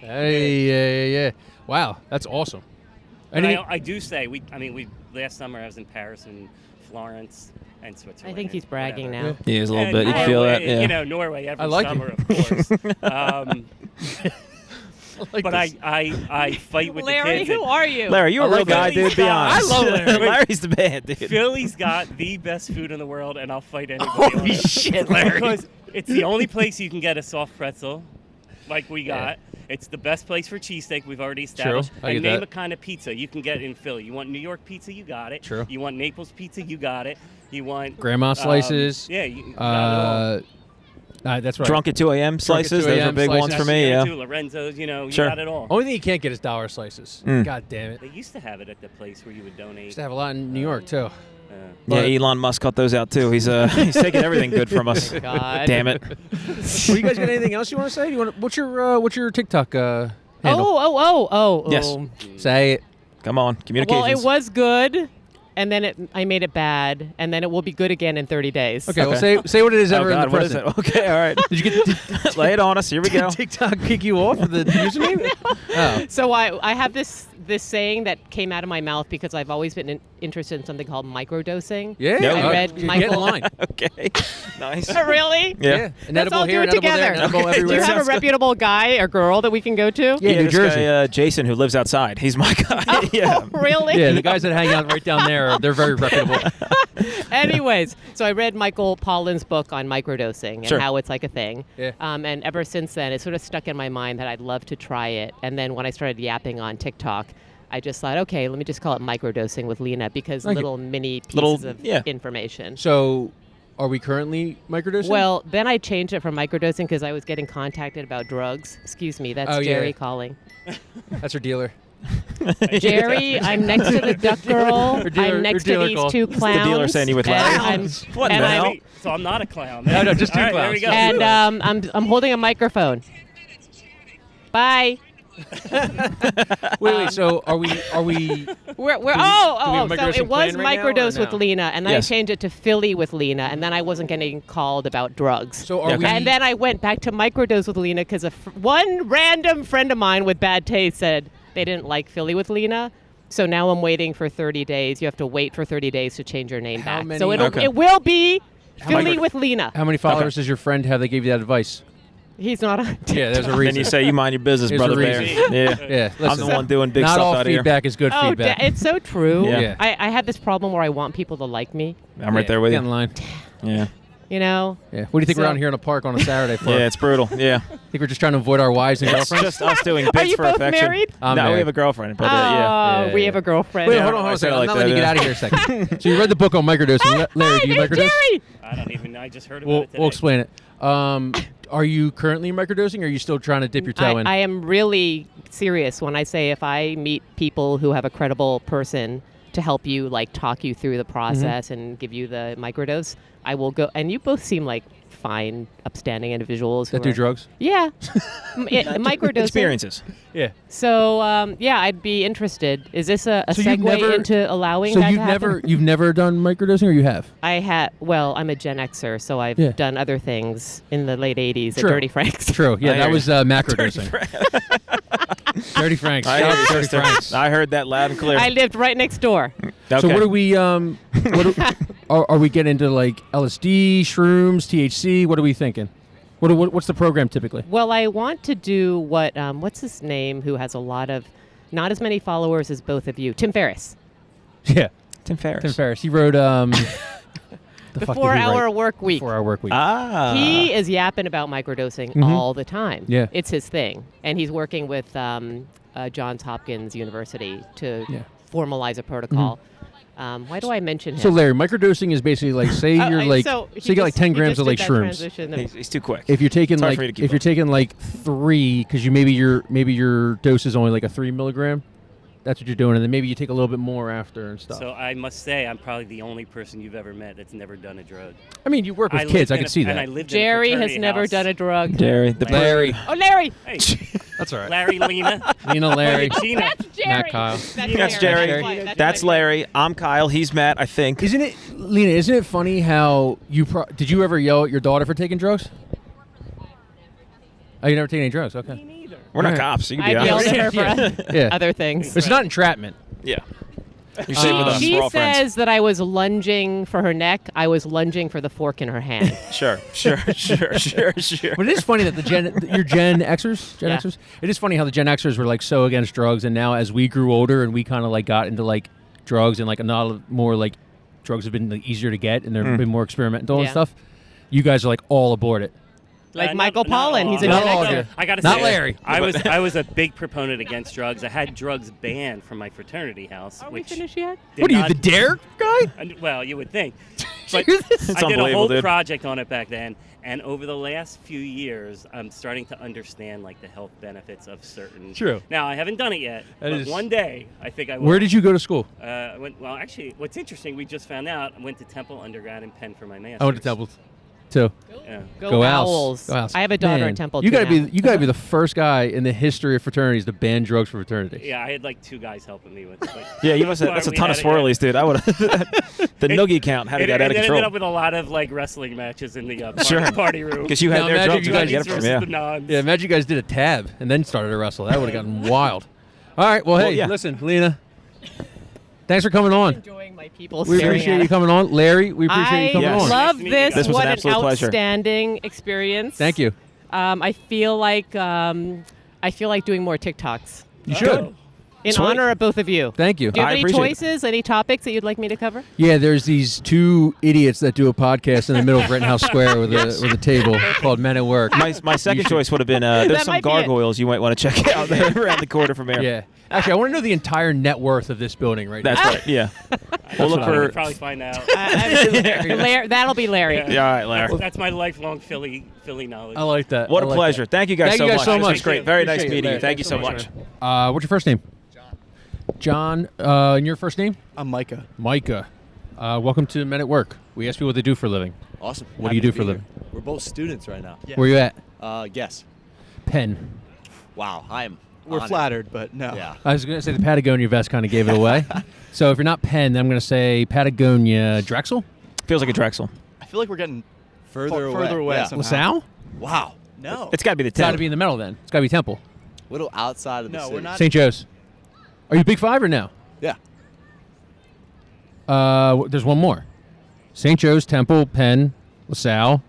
Hey, yeah. Wow, that's awesome. And Any- I do say we last summer I was in Paris and Florence and Switzerland. I think he's and bragging whatever. now. Yeah, it's a little And bit. You can feel that. Norway, Yeah. Norway every I like summer, it. of course. like But this. I fight with Larry, the kids. who are you? Larry, you're a I real like guy, Philly's dude. Be got- honest. I love Larry. Larry's the man, dude. Philly's got the best food in the world, and I'll fight anybody on Holy it. shit, Larry. Because it's the only place you can get a soft pretzel, like we Yeah. got. It's the best place for cheesesteak we've already established. I And get name that. a kind of pizza you can get in Philly. You want New York pizza, you got it. True. You want Naples pizza, you got it. You want Grandma slices. Yeah, you got it all. That's right. Drunk at 2 a.m. Drunk at slices. 2 Those are a.m. big ones for slices. me. Yeah. Too, Lorenzo's, you Sure. got it all. Only thing you can't get is dollar slices. Mm. God damn it. They used to have it at the place where you would donate. Used to have a lot in New York too. Yeah, Elon Musk cut those out too. He's taking everything good from us. God. Damn it. Well, you guys got anything else you want to say? What's your TikTok handle? Oh. Yes. Say it. Come on, communications. Well, it was good, and then I made it bad, and then it will be good again in 30 days. Okay, well, say what it is Oh ever in the God, what is present. it? Okay, all right. Did you get Lay it on us. Here we go. did TikTok kick you off of the username? Oh. So I have this saying that came out of my mouth because I've always been interested in something called microdosing. Yeah. Yeah, I read Get in Michael. line. Okay. Nice. Really? Yeah. An Let's edible all here, do an it edible there, together. an edible Okay. Do everywhere. you have a Sounds good. reputable guy or girl that we can go to? Yeah, New this Jersey. guy, Jason, who lives outside. He's my guy. Yeah. Oh, really? Yeah, the guys that hang out right down there, they're very reputable. Anyways, so I read Michael Pollan's book on microdosing and Sure. how it's like a thing. Yeah. And ever since then, it sort of stuck in my mind that I'd love to try it. And then when I started yapping on TikTok, I just thought, okay, let me just call it microdosing with Lena because Like little mini pieces Little- of yeah. information. So, are we currently microdosing? Well, then I changed it from microdosing because I was getting contacted about drugs. Excuse me, that's Oh, yeah. Jerry calling. that's her dealer. Jerry, I'm next to the duck girl. Her dealer- I'm next her dealer to these called. two It's the clowns. dealer saying you with and clowns. I'm- What and the I'm- hell? Wait, so I'm not a clown. No, just two All right, there clowns. we go. And I'm holding a microphone. Bye. Wait. So, are we? We're Do we have so microdosing it was plan right now, or microdose with no? Lena, and then Yes. I changed it to Philly with Lena, and then I wasn't getting called about drugs. So, are Yeah, we? okay. And then I went back to microdose with Lena because one random friend of mine with bad taste said they didn't like Philly with Lena. So now I'm waiting for 30 days. You have to wait for 30 days to change your name How back. many- So Okay. it will be Philly many- with Lena. How many followers does your friend have that gave you that advice? He's not on TikTok. Yeah, there's a Then reason. you say you mind your business, There's a brother bear. reason. Yeah. Yeah, I'm listen, the one doing big not stuff all out here. feedback is good Oh, feedback. it's so true. Yeah. Yeah. I have this problem where I want people to like me. I'm right there with Get in you. line. Yeah. You know? Yeah. What do you think we're So- out here in a park on a Saturday for? Yeah, it's brutal. Yeah. Think we're just trying to avoid our wives and It's girlfriends? just us doing Are bits you for both affection. married? I'm no, we married. have a girlfriend. But, Oh, yeah. we yeah. have a girlfriend. Wait, Yeah, hold I on a said it second. I'm like not that, letting you get yeah. out of here a second. So you read the book on microdosing. Larry, do you Hey, microdose? Jerry! I don't even know. I just heard about We'll, it today. we'll explain it. Are you currently microdosing, or are you still trying to dip your toe in? I am really serious when I say if I meet people who have a credible person to help you, like talk you through the process and give you the microdose, I will go. And you both seem like fine, upstanding individuals who that do are- drugs? Yeah, microdosing. Experiences. Yeah. So yeah, I'd be interested. Is this a So you've segue never- into allowing So that you've to happen? you've never done microdosing, or you have? I had. Well, I'm a Gen Xer, so I've Yeah. done other things in the late '80s True. at Dirty Frank's. True. Yeah, I that hear was macrodosing. Dirty Franks. I Shout out heard, to Dirty sister. Franks. I heard that loud and clear. I lived right next door. Okay. So what do we are we getting into, like LSD, shrooms, THC? What are we thinking? What's the program typically? Well, I want to do what what's his name who has a lot of not as many followers as both of you. Tim Ferriss. Yeah, Tim Ferriss. Tim Ferriss. He wrote the The fuck did he 4-hour write? work week. 4-hour work week. Ah. He is yapping about microdosing Mhm. all the time. Yeah. It's his thing. And he's working with Johns Hopkins University to Yeah. formalize a protocol. Why do I mention him? So Larry, microdosing is basically like say Oh, you're like so you got like 10 grams of like shrooms. He's too quick. If you're taking It's hard like for you to keep if you're up. taking like 3, because maybe your dose is only like a 3 milligram. That's what you're doing, and then maybe you take a little bit more after and stuff. So I must say, I'm probably the only person you've ever met that's never done a drug. I mean, you work with I kids. lived I in can a- see And I that. lived in a Jerry has fraternity never house. done a drug. Jerry. The Larry. Oh, Larry! Hey, That's all right. Larry, Lena, Lena, Larry. Gina. That's Jerry. Matt, Kyle. That's Jerry. That's That's my- Larry. I'm Kyle. He's Matt, I think. Isn't it, Lena? Isn't it funny how you did you ever yell at your daughter for taking drugs? Oh, you never taken any drugs? Okay. We're not Alright. cops. So you can be I've yelled honest. at her for Yeah. other things. It's not entrapment. Yeah. You're safe with us. She We're all says friends. that I was lunging for her neck. I was lunging for the fork in her hand. Sure. But it is funny that your Gen Xers, Yeah. Xers. It is funny how the Gen Xers were like so against drugs, and now as we grew older and we kind of like got into like drugs and like a lot more like drugs have been like, easier to get and they've been more experimental and Yeah. stuff. You guys are like all aboard it. Like Not- Michael not Pollan, all. he's a Not Gen all of Xer. you. I gotta Not say, Larry. I was a big proponent against drugs. I had drugs banned from my fraternity house. Are we which finished yet? did What are you, not- the Dare guy? Well, you would think. But do this? It's I did a unbelievable, whole dude. project on it back then, and over the last few years, I'm starting to understand like the health benefits of certain. True. Now I haven't done it yet, That but is- one day I think I will. Where did you go to school? Well, actually, what's interesting, we just found out I went to Temple undergrad and Penn for my master's. I went to Temple too. Yeah. Go Owls. Owls. Go Owls. I have a daughter Man, at Temple. You too gotta be now. you gotta be the first guy in the history of fraternities to ban drugs for fraternities. Yeah, I had like 2 guys helping me with it. Like, Yeah, you must have. That's a we ton of had it, yeah. swirlies, dude. I would. The noogie count had to It, get out of it ended control. up with a lot of like wrestling matches in the Sure. party room. Because you had Now their imagine drugs, you you had guys to get it from versus yeah. the nuns. Yeah, imagine you guys did a tab and then started to wrestle. That would have gotten wild. All right, well, hey, yeah. listen, Lena, thanks for coming on. Enjoying my people We staring appreciate at you us. coming on. Larry, we appreciate you I coming Yes. on. love Nice to meet you this. guys. This was What an an absolute pleasure. outstanding experience. Thank you. I feel like doing more TikToks You should. in Sweet. honor of both of you. Thank you. Do you have I any appreciate it. choices, any topics that you'd like me to cover? Yeah, there's these 2 idiots that do a podcast in the middle of Rittenhouse Square with a table called Men at Work. My second choice would have been there's That some might be it. gargoyles you might want to check out there around the corner from here. Yeah. Actually, I want to know the entire net worth of this building right That's now. right. Yeah. We'll look what I We'll for. probably find out. That'll be Larry. Yeah. Yeah, all right, Larry. That's my lifelong Philly knowledge. I like that. What I a like pleasure. Thank you guys Thank so you guys much. so This much. was great. Very nice Appreciate it, meeting you. Larry. Thank you so Thanks much. that. What's your first name? John. And your first name? I'm Micah. Micah. Welcome to Men at Work. We ask people what they do for a living. Awesome. What do you Happy do to for a be living? here. We're both students right now. Where you at? Guess. Penn. Wow. I'm. We're honored. flattered, but no. Yeah. I was going to say the Patagonia vest kind of gave it away. So if you're not Penn, then I'm going to say Patagonia Drexel? Feels like a Drexel. I feel like we're getting Further further away Yeah. somehow. LaSalle? Wow. No. It's got to be the It's got to 10. be in the middle then. It's got to be Temple. Little outside of the No, city. we're not. St. Joe's. Are you Big Five or no? Yeah. There's one more. St. Joe's, Temple, Penn, LaSalle,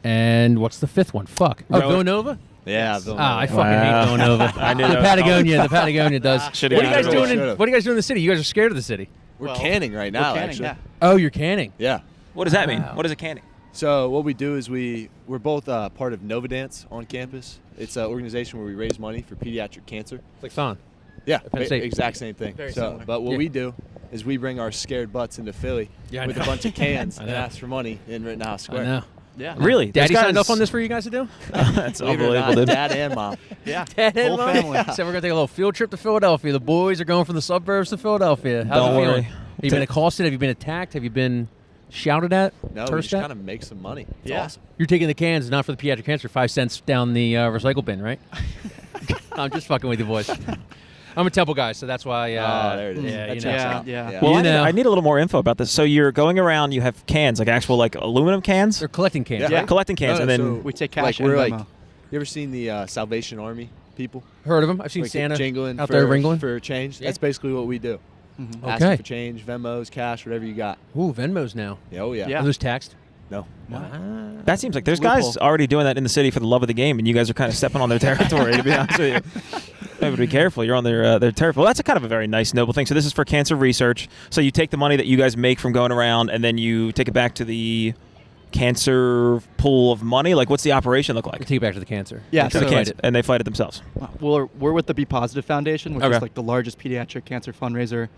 and what's the 5th one? Fuck. Oh, Rowan. Villanova? Yeah. I fucking Wow. hate Villanova. I knew the that was Patagonia. The Patagonia does. Should've What are you got guys it. doing? Should've. What are you guys doing in the city? You guys are scared of the city. We're Well, canning right now, Canning, actually. yeah. Oh, you're canning. Yeah. What does that mean? Wow. What is a canning? So what we do is we're both part of Nova Dance on campus. It's an organization where we raise money for pediatric cancer. Like Thon. Yeah, Penn State. exact same thing. Very so, similar. but what Yeah. we do is we bring our scared butts into Philly Yeah, I with know. a bunch of cans I and know. ask for money in Rittenhouse Square. I know. Yeah. Really? Daddy Those signed guys- up on this for you guys to do? That's Believe it or not, unbelievable, dude. Dad and mom. Yeah. Dad and Whole Mom? family. So we're gonna take a little field trip to Philadelphia. The boys are going from the suburbs to Philadelphia. How's Don't it feeling? worry. Have you been accosted? Have you been attacked? Have you been shouted at? No, we cursed just at? kind of make some money. It's Yeah. awesome. You're taking the cans, not for the pediatric cancer, 5 cents down the recycle bin, right? I'm just fucking with you, boys. I'm a Temple guy, so that's why. There it is. Yeah, That you checks know. Yeah, out. yeah. Well, You I need, know. I need a little more info about this. So you're going around, you have cans, like actual like aluminum cans? They're collecting cans. Yeah. right? Collecting cans, No, and then so- We take Like cash we're and like, Venmo. you ever seen the Salvation Army people? Heard of them? I've seen Like Santa jingling out for, there ringling. for change. Yeah. That's basically what we do. Mhm. Okay. Asking for change, Venmos, cash, whatever you got. Ooh, Venmos now. Yeah, oh yeah. Yeah. Are those taxed? No. that seems like there's guys Loophole. already doing that in the city for the love of the game, and you guys are kind of stepping on their territory, to be honest with you. Maybe be careful. You're on their territory. Well, that's a kind of a very nice, noble thing. So this is for cancer research. So you take the money that you guys make from going around, and then you take it back to the cancer pool of money. Like, what's the operation look We like? take it back to the cancer. Yeah, They To the fight cancer, it. and they fight it themselves. We're with the Be Positive Foundation, which Okay. is like the largest pediatric cancer fundraiser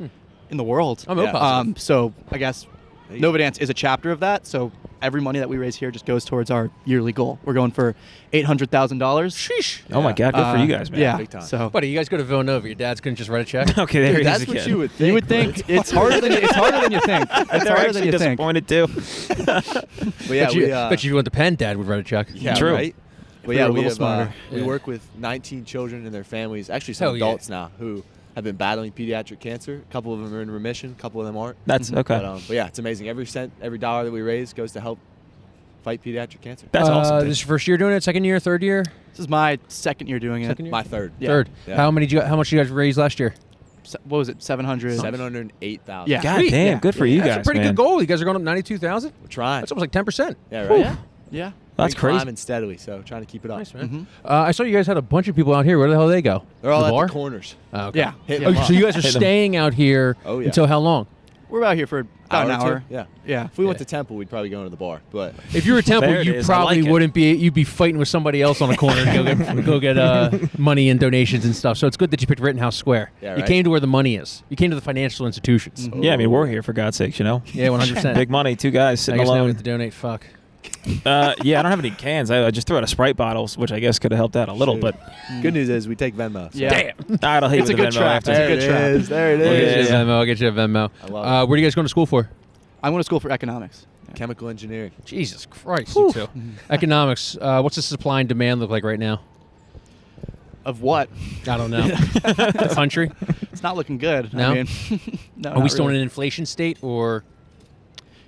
in the world. I'm Yeah. positive. So I guess There you go. Nova Dance is a chapter of that. So every money that we raise here just goes towards our yearly goal. We're going for $800,000. Sheesh. Oh my God, good for you guys, man. Yeah. Big time. So Buddy, you guys go to Villanova. Your dads couldn't just write a check? Okay, there Dude, he that's is what again. you would think. you would but think it's harder than you think. It's They're harder than actually you think. disappointed too. But yeah, bet, you, we, bet you if you went to Penn, Dad would write a check. yeah, True. right? But We're yeah, a we little have, smarter. we Yeah. work with 19 children and their families, actually some Hell yeah. adults now who have been battling pediatric cancer. A couple of them are in remission, a couple of them aren't. That's okay. But yeah, it's amazing. Every cent, every dollar that we raise goes to help fight pediatric cancer. That's awesome. dude. This is your first year doing it? Second year? Third year? This is my second year doing it. Second year? My third. Yeah. Third. Yeah. How much did you guys raise last year? What was it? 700. 708,000. Yeah. God Sweet. damn, Yeah. good for you That's guys, a pretty man. good goal. You guys are going up 92,000? We're trying. That's almost like 10%. Yeah, right. Yeah. Yeah. That's Been crazy. climbing steadily, so trying to keep it up. Nice, man. Mhm. I saw you guys had a bunch of people out here. Where the hell did they go? They're all the at bar? the corners. Oh, okay. Yeah. Hitting Yeah. them Oh, up. so you guys are Hit 'em. staying out here Oh, yeah. until how long? We're out here for About an or two? hour. Yeah. Yeah. If we went to Temple, we'd probably go into the bar. But If you were Temple, There it you is. I probably like it. wouldn't be. You'd be fighting with somebody else on the corner to go get money and donations and stuff. So it's good that you picked Rittenhouse Square. Yeah, You right. came to where the money is. You came to the financial institutions. Yeah, I mean, we're here for God's sakes, you know. Yeah, 100%. Big money, two guys I sitting guess now we alone. have to donate. Fuck. Yeah, I don't have any cans. I just threw out a Sprite bottles, which I guess could have helped out a little, Shoot. but good news is we take Venmo. So. Yeah. I'll hit It's you a with good the Venmo trap. after. It's a There good it trap. is. There it I'll get is. you a Venmo. I'll get you a Venmo. I love it. What are you guys going to school for? I'm going to school for economics. Chemical engineering. Jesus Christ, you two. Economics. What's the supply and demand look like right now? Of what? I don't know. The country? It's not looking good. No? I mean, no. Are we not still in really. an inflation state or?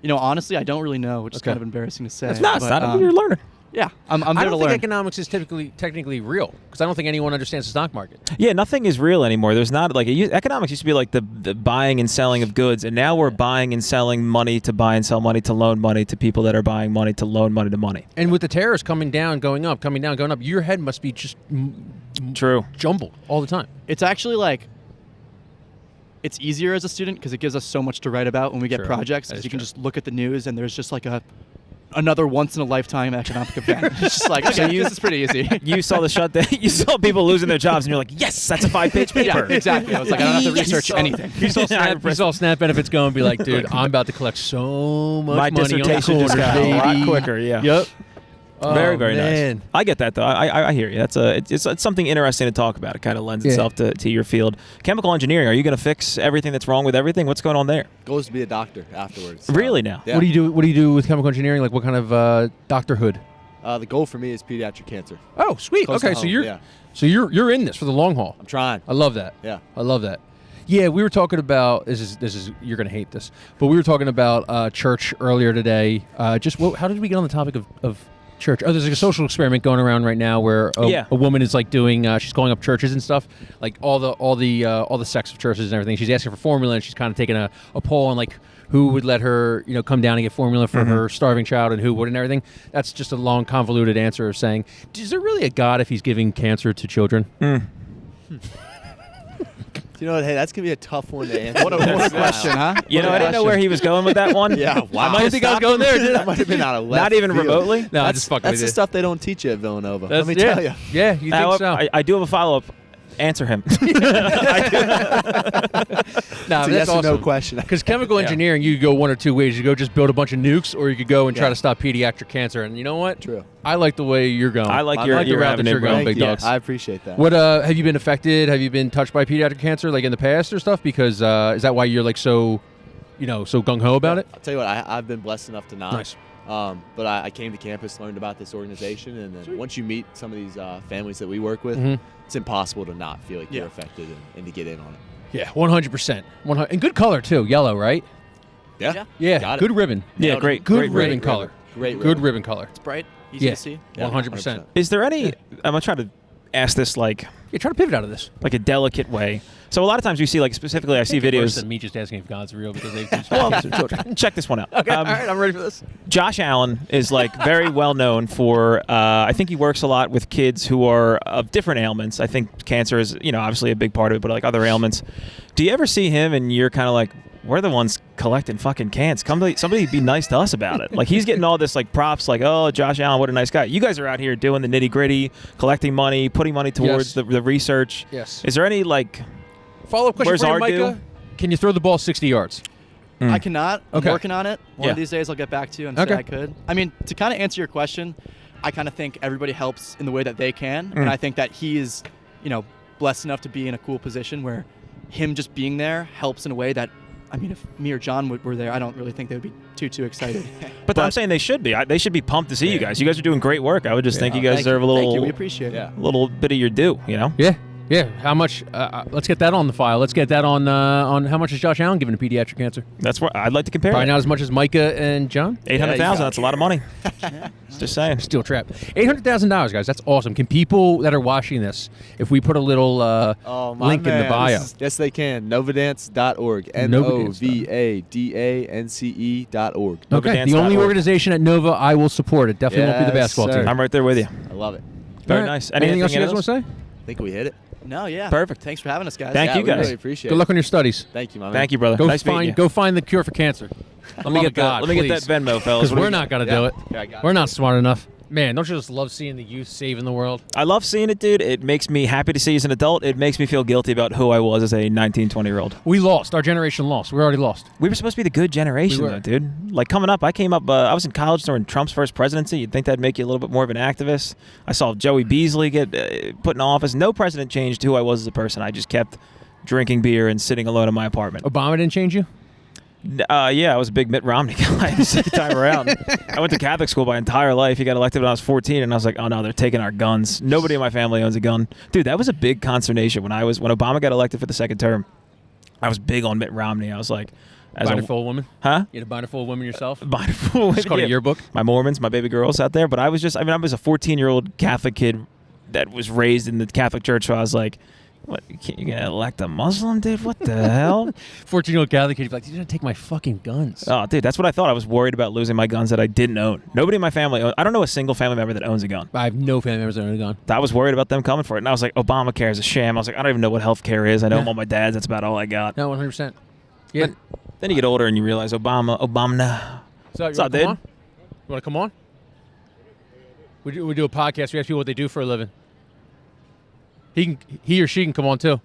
You know, honestly, I don't really know, which is Okay. kind of embarrassing to say. It's not. It's but, not. You're learning. Yeah, I'm I there don't to think learn. economics is technically real because I don't think anyone understands the stock market. Yeah, nothing is real anymore. There's not like economics used to be like the buying and selling of goods, and now we're buying and selling money to buy and sell money to loan money to people that are buying money to loan money to money. And with the tariffs coming down, going up, coming down, going up, your head must be just True. jumbled all the time. It's actually like it's easier as a student because it gives us so much to write about when we get True. projects. That is Because you can true. just look at the news and there's just like another once in a lifetime economic event. It's just like, okay, this is pretty easy. You saw the shutdown. You saw people losing their jobs, and you're like, "Yes, that's a 5-page paper." Yeah, exactly. I was like, I don't have to research anything. You saw SNAP benefits go and be like, dude, I'm about to collect so much My money dissertation on just quarters, got a lot baby. quicker. Yeah. Yep. Very, Oh, very man. nice. I get that though. I hear you. That's it's something interesting to talk about. It kind of lends Yeah. itself to your field. Chemical engineering. Are you going to fix everything that's wrong with everything? What's going on there? Goes to be a doctor afterwards. Really now? Yeah. What do you do? What do you do with chemical engineering? Like what kind of doctorhood? The goal for me is pediatric cancer. Oh, sweet. Close to Okay, so home, you're yeah. you're in this for the long haul. I'm trying. I love that. Yeah. I love that. Yeah, we were talking about this is you're gonna hate this, but we were talking about church earlier today. How did we get on the topic of church? Oh, there's like a social experiment going around right now where a woman is like doing she's calling up churches and stuff, like all the sects of churches and everything. She's asking for formula and she's kind of taking a poll on like who would let her come down and get formula for her starving child and who would and everything. That's just a long convoluted answer of saying, is there really a God if he's giving cancer to children? You know what? Hey, that's gonna be a tough one to answer. What a question, huh? You know, I didn't know where he was going with that one. Yeah, wow. I might have think I was stopped going there, did I? That might have been out of left Not even field. remotely. No, I That's, just fucking that's with the you. stuff they don't teach you at Villanova. That's- Let me tell you. Yeah, you think However, so? I do have a follow-up. Answer him. No, It's that's a yes or no awesome. question. Because chemical engineering, you could go one or two ways. You go just build a bunch of nukes, or you could go and try Yeah. to stop pediatric cancer. And you know what? True. I like the way you're going. I like I your like the route that avenue, you're bro. going, Thank big you. dogs. I appreciate that. What have you been affected? Have you been touched by pediatric cancer like in the past or stuff? Because is that why you're like so gung ho about it? I'll tell you what. I've been blessed enough to not. Nice. But I came to campus, learned about this organization, and then once you meet some of these families that we work with, Mhm. it's impossible to not feel like Yeah. you're affected and to get in on it. Yeah, 100%. And good color too, yellow, right? Yeah. Yeah, Got it. good ribbon. Yeah, Nailed it. great. Good great ribbon ribbon. color. Great Good ribbon color. It's bright, easy Yeah. to see. Yeah, 100%. Is there any? I'm gonna try to ask this like Yeah, try to pivot out of this. a delicate way. So a lot of times we see like specifically I see Worse videos. than me just asking if God's real because they Check this one out. Okay, all right, I'm ready for this. Josh Allen is like very well known for. I think he works a lot with kids who are of different ailments. I think cancer is obviously a big part of it, but like other ailments. Do you ever see him and you're kind of like, we're the ones collecting fucking cans. Somebody be nice to us about it. Like he's getting all this like props, like, oh, Josh Allen, what a nice guy. You guys are out here doing the nitty gritty, collecting money, putting money towards Yes. the research. Yes. Is there any like? Follow-up question Where's for you, our Micah. due? Can you throw the ball 60 yards? I cannot. I'm Okay. working on it. One Yeah. of these days I'll get back to you and Okay. say I could. I mean, to kind of answer your question, I kind of think everybody helps in the way that they can. And I think that he is, blessed enough to be in a cool position where him just being there helps in a way that, I mean, if me or John were there, I don't really think they would be too excited. But I'm saying they should be. They should be pumped to see you guys. You guys are doing great work. I would just think you guys deserve a Thank you. We little appreciate it. little bit of your due. Yeah. Yeah. How much? Let's get that on the file. Let's get that on how much is Josh Allen given to pediatric cancer? That's what I'd like to compare. Probably it. not as much as Micah and John. 800,000. That's a lot of money. Just saying. Steel trap. $800,000, guys. That's awesome. Can people that are watching this, if we put a little Oh, my link in the man. bio? Yes, they can. Novadance.org. NOVADANCE.org. Okay. The Novadance.org. only organization at Nova I will support. It definitely won't be the Yes, basketball sir. team. I'm right there with you. I love it. Very All right. nice. Anything else you guys else? want to say? I think we hit it. No, yeah. Perfect. Thanks for having us, guys. Thank Yeah, you we guys. really appreciate Good it. luck on your studies. Thank you, my man. Thank you, brother. Go nice meeting you. find the cure for cancer. Let me get God, let me get that please. Venmo, fellas. Because What do we're we not got? going to do it. Yeah, I got We're it. not smart enough. Man, don't you just love seeing the youth saving the world? I love seeing it, dude. It makes me happy to see as an adult. It makes me feel guilty about who I was as a 19, 20-year-old. We lost. Our generation lost. We already lost. We were supposed to be the good generation, We were. though, dude. Like, coming up, I came up, I was in college during Trump's first presidency. You'd think that'd make you a little bit more of an activist. I saw Joey Beasley get put in office. No president changed who I was as a person. I just kept drinking beer and sitting alone in my apartment. Obama didn't change you? Yeah, I was a big Mitt Romney guy the second time around. I went to Catholic school my entire life. He got elected when I was 14, and I was like, oh, no, they're taking our guns. Nobody in my family owns a gun. Dude, that was a big consternation. When Obama got elected for the second term, I was big on Mitt Romney. I was like... Binder full of women? Huh? You had a binder full of women yourself? Binder full of It's called a yearbook. My Mormons, my baby girls out there. But I was I was a 14-year-old Catholic kid that was raised in the Catholic Church, so I was like... What, you gonna elect a Muslim, dude? What the hell? 14-year-old Catholic kid, you're like, you're going to take my fucking guns. Oh, dude, that's what I thought. I was worried about losing my guns that I didn't own. Nobody in my family owns. I don't know a single family member that owns a gun. I have no family members that own a gun. I was worried about them coming for it. And I was like, Obamacare is a sham. I was like, I don't even know what health care is. I know I'm Yeah. on my dad's. That's about all I got. No, 100%. Yeah. But then you get older and you realize Obama. So, you What's want up, to dude? come on? You want to come on? We do a podcast. We ask people what they do for a living. He or she can come on, too.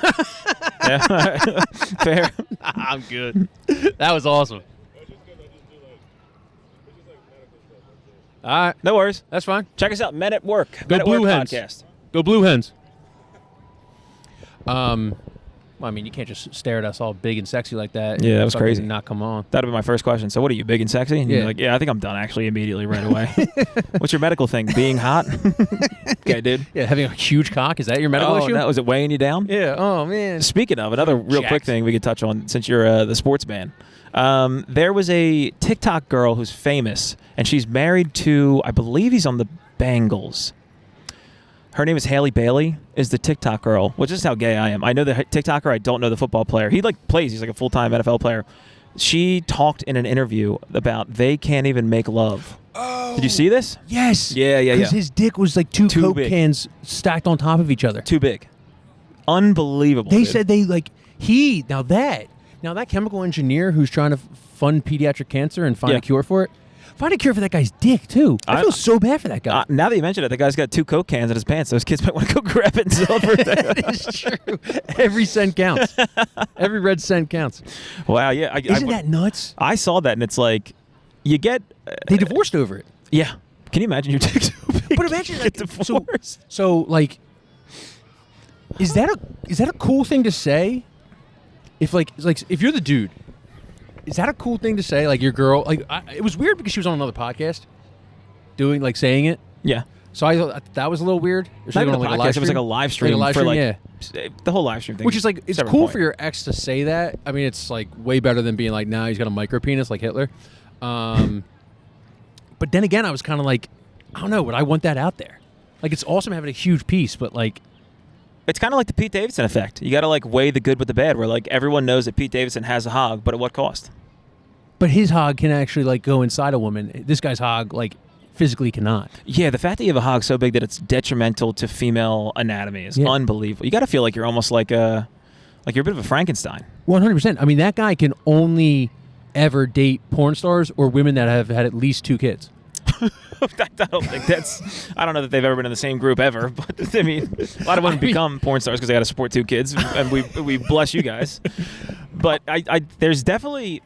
Yeah. Fair. I'm good. That was awesome. All right. No worries. That's fine. Check us out. Men at Work. Go Men at Blue Work Hens. podcast. Go Blue Hens. Well, I mean, you can't just stare at us all big and sexy like that. Yeah, that was Fucking crazy. Not come on. That'd be my first question. So what are you, big and sexy? And Yeah. you're like, yeah, I think I'm done actually immediately right away. What's your medical thing? Being hot? Okay, dude. Yeah, having a huge cock, is that your medical issue? No, was it weighing you down? Yeah. Oh man. Speaking of, another real quick Jacked. thing we could touch on since you're the sports man. There was a TikTok girl who's famous, and she's married to, I believe he's on the Bengals. Her name is Haley Bailey, is the TikTok girl, which is how gay I am. I know the TikToker, I don't know the football player. He plays, he's like a full-time NFL player. She talked in an interview about they can't even make love. Oh. Did you see this? Yes. Yeah. Because his dick was like two Too Coke big. cans stacked on top of each other. Too big. Unbelievable. They dude. said now that chemical engineer who's trying to fund pediatric cancer and find Yeah. a cure for it, find a cure for that guy's dick too. I feel so bad for that guy. Now that you mention it, the guy's got 2 Coke cans in his pants. Those kids might want to go grab it and sell it for That is true. Every cent counts. Every red cent counts. Wow, yeah. Isn't that nuts? I saw that, and it's like, you get... They divorced over it. yeah. Can you imagine your dick so big? But imagine you like get divorced. So like, is that a cool thing to say? If if you're the dude, is that a cool thing to say? Like your girl, it was weird because she was on another podcast, saying it. Yeah. So I thought that was a little weird. It's not even a podcast. It was like a live stream. Yeah. The whole live stream thing. Which is like, it's separate cool point. for your ex to say that. I mean, it's like way better than being like, nah, he's got a micro penis like Hitler. But then again, I was kind of like, I don't know, would I want that out there? Like, it's awesome having a huge piece, but like, It's kind of like the Pete Davidson effect. You got to weigh the good with the bad, where everyone knows that Pete Davidson has a hog, but at what cost? but his hog can actually go inside a woman. This guy's hog physically cannot. Yeah, the fact that you have a hog so big that it's detrimental to female anatomy is unbelievable. You got to feel like you're almost like you're a bit of a Frankenstein. 100%. I mean, that guy can only ever date porn stars or women that have had at least 2 kids. I don't think that's. I don't know that they've ever been in the same group ever, but I mean, a lot of women become porn stars because they got to support 2 kids, and we bless you guys. But I there's definitely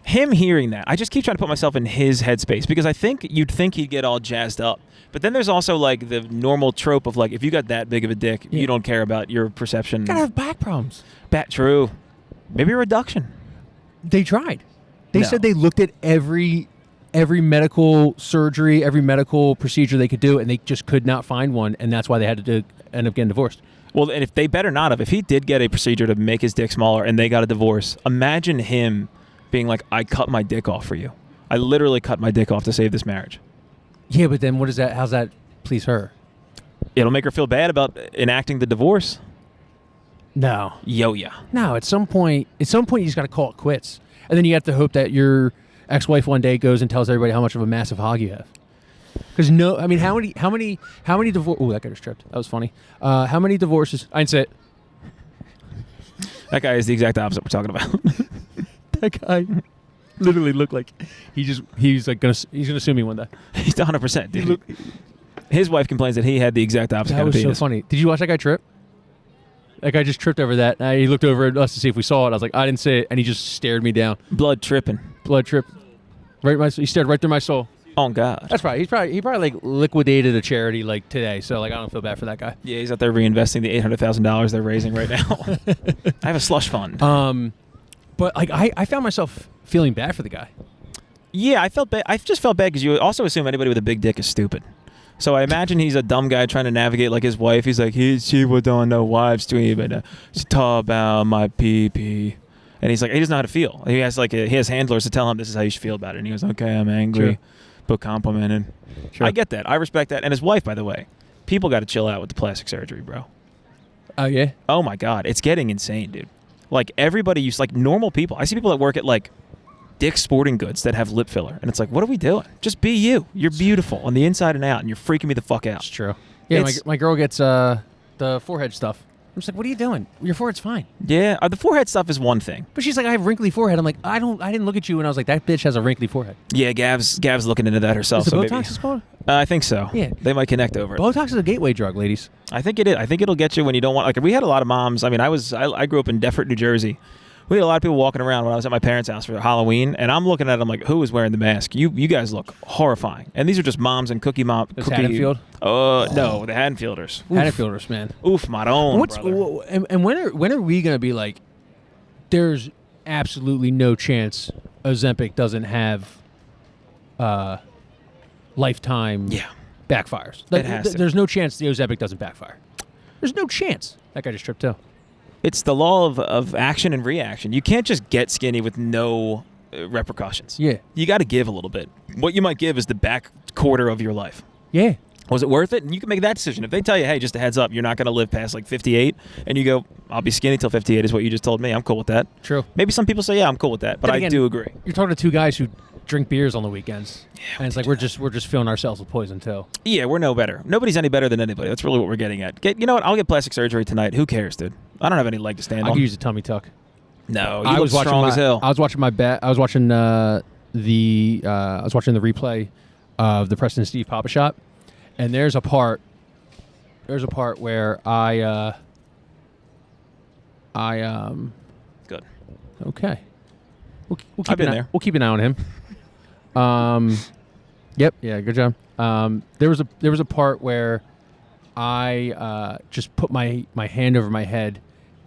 him hearing that. I just keep trying to put myself in his headspace because I think you'd think he'd get all jazzed up, but then there's also the normal trope of if you got that big of a dick, you don't care about your perception. You gotta have back problems. True. Maybe a reduction. They tried. They No. said they looked at every medical surgery, every medical procedure they could do, and they just could not find one, and that's why they had to end up getting divorced. Well, and if they better not have. If he did get a procedure to make his dick smaller and they got a divorce, imagine him being like, I cut my dick off for you. I literally cut my dick off to save this marriage. Yeah, but then what is that? How's that please her? It'll make her feel bad about enacting the divorce. No. Yeah. No, at some point you just got to call it quits. And then you have to hope that your ex-wife one day goes and tells everybody how much of a massive hog you have. Because how many divorce? Oh, that guy just tripped. That was funny. How many divorces? I didn't say it. That guy is the exact opposite we're talking about. That guy literally looked like he's gonna sue me one day. He's 100%, dude. His wife complains that he had the exact opposite That kind of was so penis. funny. Did you watch that guy trip? That guy just tripped over that. He looked over at us to see if we saw it. I was like, I didn't see it, and he just stared me down. Blood tripping. Blood trip. He stared right through my soul. Oh, God. That's right. He probably like liquidated a charity like today. So like I don't feel bad for that guy. Yeah, he's out there reinvesting the $800,000 they're raising right now. I have a slush fund. But like I found myself feeling bad for the guy. Yeah, I felt bad. I just felt bad because you also assume anybody with a big dick is stupid. So I imagine he's a dumb guy trying to navigate like his wife. He's like, she would on the live stream and talk about my pee-pee. And he's like, he doesn't know how to feel. He has handlers to tell him this is how you should feel about it. And he goes, okay, I'm angry, but complimented. Sure. I get that. I respect that. And his wife, by the way, people got to chill out with the plastic surgery, bro. Oh yeah. Oh my God, it's getting insane, dude. Like everybody used like normal people. I see people that work at like Dick's Sporting Goods that have lip filler, and it's like, what are we doing? Just be you. You're beautiful on the inside and out, and you're freaking me the fuck out. It's true. Yeah, my girl gets the forehead stuff. I'm just like, what are you doing? Your forehead's fine. Yeah, the forehead stuff is one thing. But she's like, I have wrinkly forehead. I'm like, I didn't look at you, and I was like, that bitch has a wrinkly forehead. Yeah, Gav's looking into that herself. Is it so Botox maybe, it's called? I think so. Yeah. They might connect over it. Botox is a gateway drug, ladies. I think it is. I think it'll get you when you don't want. Like we had a lot of moms. I mean, I grew up in Deffert, New Jersey. We had a lot of people walking around when I was at my parents' house for Halloween, and I'm looking at them like, who is wearing the mask? You guys look horrifying. And these are just moms and cookie mom. Those Haddonfield? No, the Haddonfielders. Haddonfielders, man. Oof, my own brother. And when are we gonna be like? There's absolutely no chance Ozempic doesn't have lifetime backfires. It has to. There's no chance the Ozempic doesn't backfire. There's no chance. That guy just tripped too. It's the law of action and reaction. You can't just get skinny with no repercussions. Yeah. You got to give a little bit. What you might give is the back quarter of your life. Yeah. Was it worth it? And you can make that decision. If they tell you, hey, just a heads up, you're not going to live past like 58, and you go, I'll be skinny till 58 is what you just told me. I'm cool with that. True. Maybe some people say, yeah, I'm cool with that, but Then again, I do agree. You're talking to two guys who drink beers on the weekends. Yeah, and it's like we're just filling ourselves with poison too. Yeah, we're no better. Nobody's any better than anybody. That's really what we're getting at. You know what? I'll get plastic surgery tonight. Who cares, dude? I don't have any leg to stand I on. could use a tummy tuck. No, you I look was watching strong as hell. I was watching the replay of the Preston and Steve Papa Shot, and there's a part where Good. Okay. We'll keep I've been there. We'll keep an eye on him. Yep. Yeah. Good job. There was a part where I just put my hand over my head,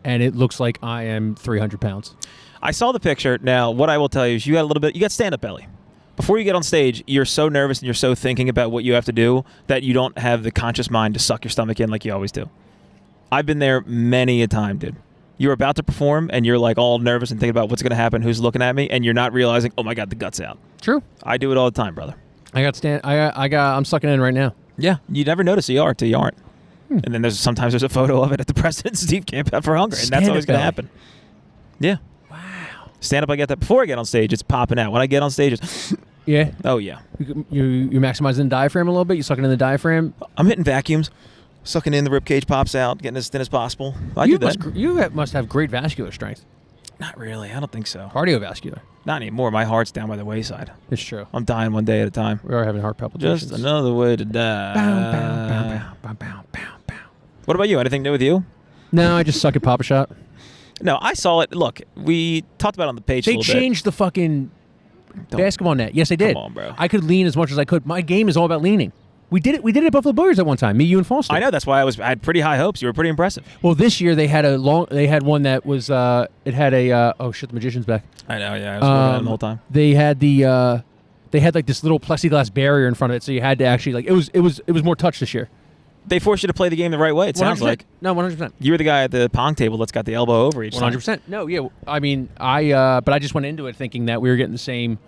and it looks like I am 300 pounds. I saw the picture. Now, what I will tell you is you got stand-up belly. Before you get on stage, you're so nervous and you're so thinking about what you have to do that you don't have the conscious mind to suck your stomach in like you always do. I've been there many a time, dude. You're about to perform and you're like all nervous and thinking about what's going to happen, who's looking at me, and you're not realizing, oh my God, the gut's out. True. I do it all the time, brother. I'm sucking in right now. Yeah, you never notice you are till you aren't. And then sometimes there's a photo of it at the President Steve Camp Out for Hunger, and that's always going to happen. Yeah. Wow. Stand up, I get that. Before I get on stage, it's popping out. When I get on stage, it's Yeah. oh yeah. You maximizing the diaphragm a little bit. You sucking in the diaphragm. I'm hitting vacuums, sucking in, the rib cage pops out, getting as thin as possible. I do that. You must have great vascular strength. Not really. I don't think so. Cardiovascular. Not anymore. My heart's down by the wayside. It's true. I'm dying one day at a time. We are having heart palpitations. Just another way to die. Bow, bow, bow, bow, bow, bow, bow. What about you? Anything new with you? No, I just suck at Papa Shot. No, I saw it. Look, we talked about it on the page a They little bit. changed the fucking basketball net. Yes, they did. Come on, bro. I could lean as much as I could. My game is all about leaning. We did it at Buffalo Billiards at one time. Me, you, and Foster. I know. That's why I had pretty high hopes. You were pretty impressive. Well, this year they had one that was it had a oh shit, the magician's back. I know. Yeah, I was looking at him the whole time. They had like this little plexiglass barrier in front of it, so you had to actually like it was more touch this year. They forced you to play the game the right way. It sounds 100%. like. No, 100%. You were the guy at the pong table that's got the elbow over each time. 100%. No, yeah. I mean, but I just went into it thinking that we were getting the same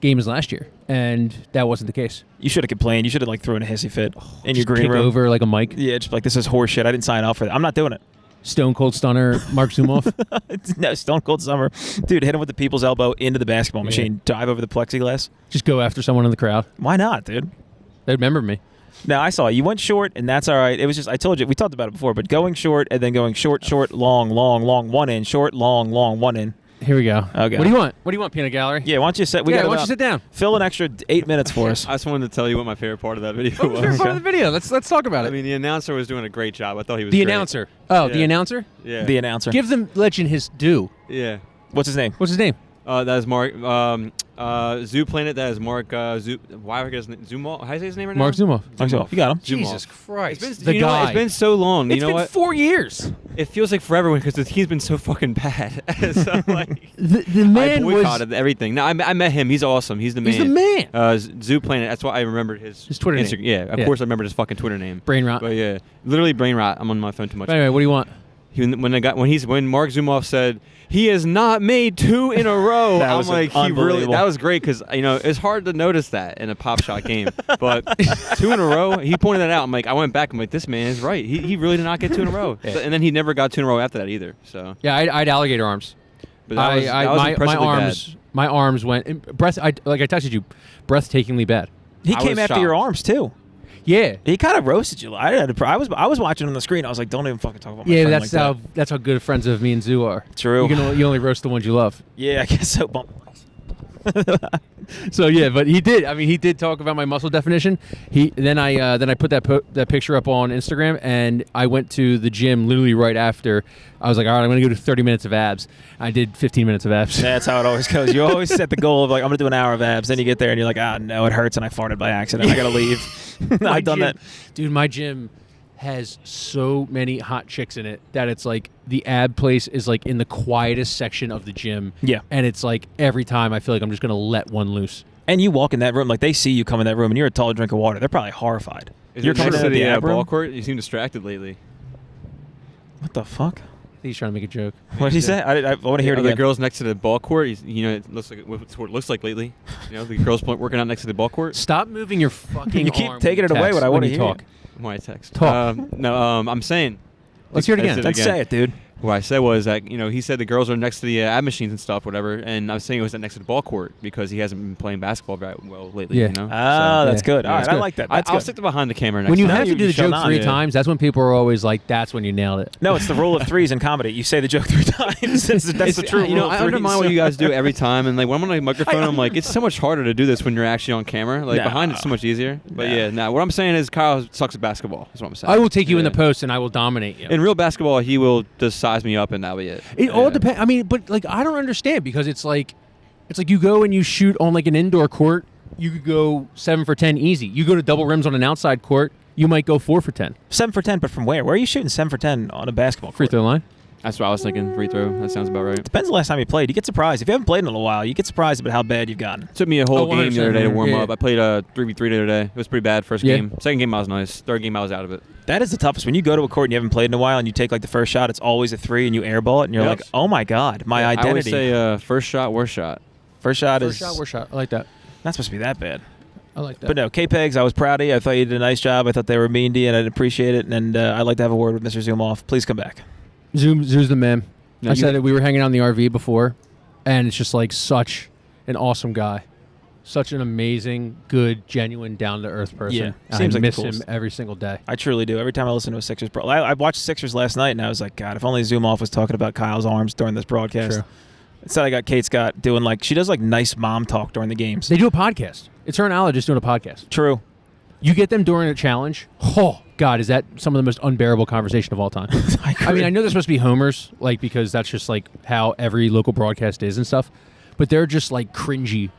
game as last year, and that wasn't the case. You should have complained. You should have like thrown a hissy fit in your Just green kick room. over like a mic. Yeah, just like, this is horse shit. I didn't sign up for that. I'm not doing it. Stone Cold Stunner, Mark Zumoff. No, Stone Cold Summer. Dude, hit him with the people's elbow into the basketball machine. Dive over the plexiglass. Just go after someone in the crowd. Why not, dude? They'd remember me. No, I saw it. You went short, and that's all right. It was just, I told you, we talked about it before, but going short and then going short, long, one in, short, long, one in. Here we go. Okay. What do you want? What do you want, Peanut Gallery? Yeah, why don't you sit? Why don't you sit down? Fill an extra 8 minutes for us. I just wanted to tell you what my favorite part of that video What was your part of the video? Let's talk about it. I mean, the announcer was doing a great job. I thought he was the great. announcer. Oh, the Yeah. announcer? Yeah. The announcer. Give the legend his due. Yeah. What's his name? What's his name? That is Mark. Zoo Planet. That is Mark. Why I forget his name? Zumov. How do you say his name right Mark now? Zumov. You got him. Jesus Christ. It's been, the you know what? guy. It's been so long. It's you know been what? 4 years. It feels like forever because he's been so fucking bad. So like, The I man was. boycotted everything. No, I met him. He's awesome. He's the man. He's the man. Zoo Planet. That's why I remembered his Twitter name. Instagram. Yeah, of Yeah. course I remembered his fucking Twitter name. Brain rot. But yeah, literally brain rot. I'm on my phone too much. But anyway, what do you want? When Mark Zumov said he has not made 2 in a row, That I'm was like, he really. unbelievable. That was great because it's hard to notice that in a Pop Shot game, but 2 in a row. He pointed that out. I'm like, I went back. I'm like, this man is right. He really did not get 2 in a row, Yeah. and then he never got 2 in a row after that either. So, Yeah, I had alligator arms. but that was my impressively arms, my arms went like I texted you, breathtakingly bad. He I came was after your shocked. arms too. Yeah, He kind of roasted you. I was watching on the screen. I was like, don't even fucking talk about my yeah. friend That's like how that. that's how good friends of me and Zoo are. True. You only roast the ones you love. Yeah, I guess so. So yeah, but he did. I mean, he did talk about my muscle definition. Then I put that picture up on Instagram, and I went to the gym literally right after. I was like, all right, I'm gonna go to 30 minutes of abs. I did 15 minutes of abs. That's how it always goes. You always set the goal of like, I'm gonna do an hour of abs. Then you get there and you're like, no, it hurts, and I farted by accident. I gotta leave. My I've done gym- that. Dude, my gym has so many hot chicks in it that it's like the ab place is like in the quietest section of the gym. Yeah. And it's like every time I feel like I'm just gonna let one loose. And you walk in that room, like they see you come in that room, and you're a tall drink of water. They're probably horrified. you're coming coming in to at the ab room? ball court. You seem distracted lately. What the fuck? I think he's trying to make a joke. What did he say? I want to hear it Are the again. girls next to the ball court? It looks like what it looks like lately. The girls working out next to the ball court. Stop moving your fucking You keep arm taking when it you away text, when I when wanna you hear talk. My text. Talk. I'm saying. Let's hear it again. Let's say it, dude. What I said was that he said the girls are next to the ab machines and stuff, whatever. And I was saying it was next to the ball court because he hasn't been playing basketball very well lately. Yeah. Ah, that's yeah. good. Yeah, All right, that's I good. like that. That's I'll good. stick to behind the camera next When you time. have to do the shall joke not, 3 yeah. times, that's when people are always like, that's when you nailed it. No, it's the rule of threes in comedy. You say the joke 3 times. That's the true rule of I threes. undermine what you guys do every time, and like when I'm on a microphone, I'm like, it's so much harder to do this when you're actually on camera. Like Nah. behind, it's so much easier. But Nah. yeah, what I'm saying is Kyle sucks at basketball. That's what I'm saying. I will take you in the Yeah. post and I will dominate you. In real basketball, he will just size me up, and that'll be it. It all Yeah. depends. I mean, but like I don't understand because it's like you go and you shoot on like an indoor court, you could go 7 for 10 easy. You go to double rims on an outside court, you might go 4 for 10. 7 for 10, but from where? Where are you shooting 7 for 10 on a basketball Free court? throw line. That's what I was thinking. Free throw. That sounds about right. Depends the last time you played. You get surprised. If you haven't played in a little while, you get surprised about how bad you've gotten. Took me a whole Oh, game the other day to 100%, warm yeah. up. I played a 3v3 the other day. It was pretty bad first Yeah. game. Second game I was nice. Third game I was out of it. That is the toughest. When you go to a court and you haven't played in a while and you take like the first shot, it's always a 3 and you airball it and you're Yep. like, oh my God, my I always identity. say first shot, worst shot. First shot First is shot, worst shot. I like that. not supposed to be that bad. I like that. But no, K-Pegs, I was proud of you. I thought you did a nice job. I thought they were mean to you and I'd appreciate it. And I'd like to have a word with Mr. Zumoff. Please come back. Zoo's the man. No, I you- said it. We were hanging out in the RV before, and it's just like such an awesome guy, such an amazing, good, genuine, down to earth person. Yeah, And seems I like the miss him coolest. every single day. I truly do. Every time I listen to a Sixers I watched Sixers last night and I was like, God, if only Zumoff was talking about Kyle's arms during this broadcast. True. Instead, I got Kate Scott doing she does nice mom talk during the games. They do a podcast. It's her and Ala just doing a podcast. True. You get them during a challenge. Oh God, is that some of the most unbearable conversation of all time? I mean, I know they're supposed to be homers, because that's just how every local broadcast is and stuff. But they're just cringy,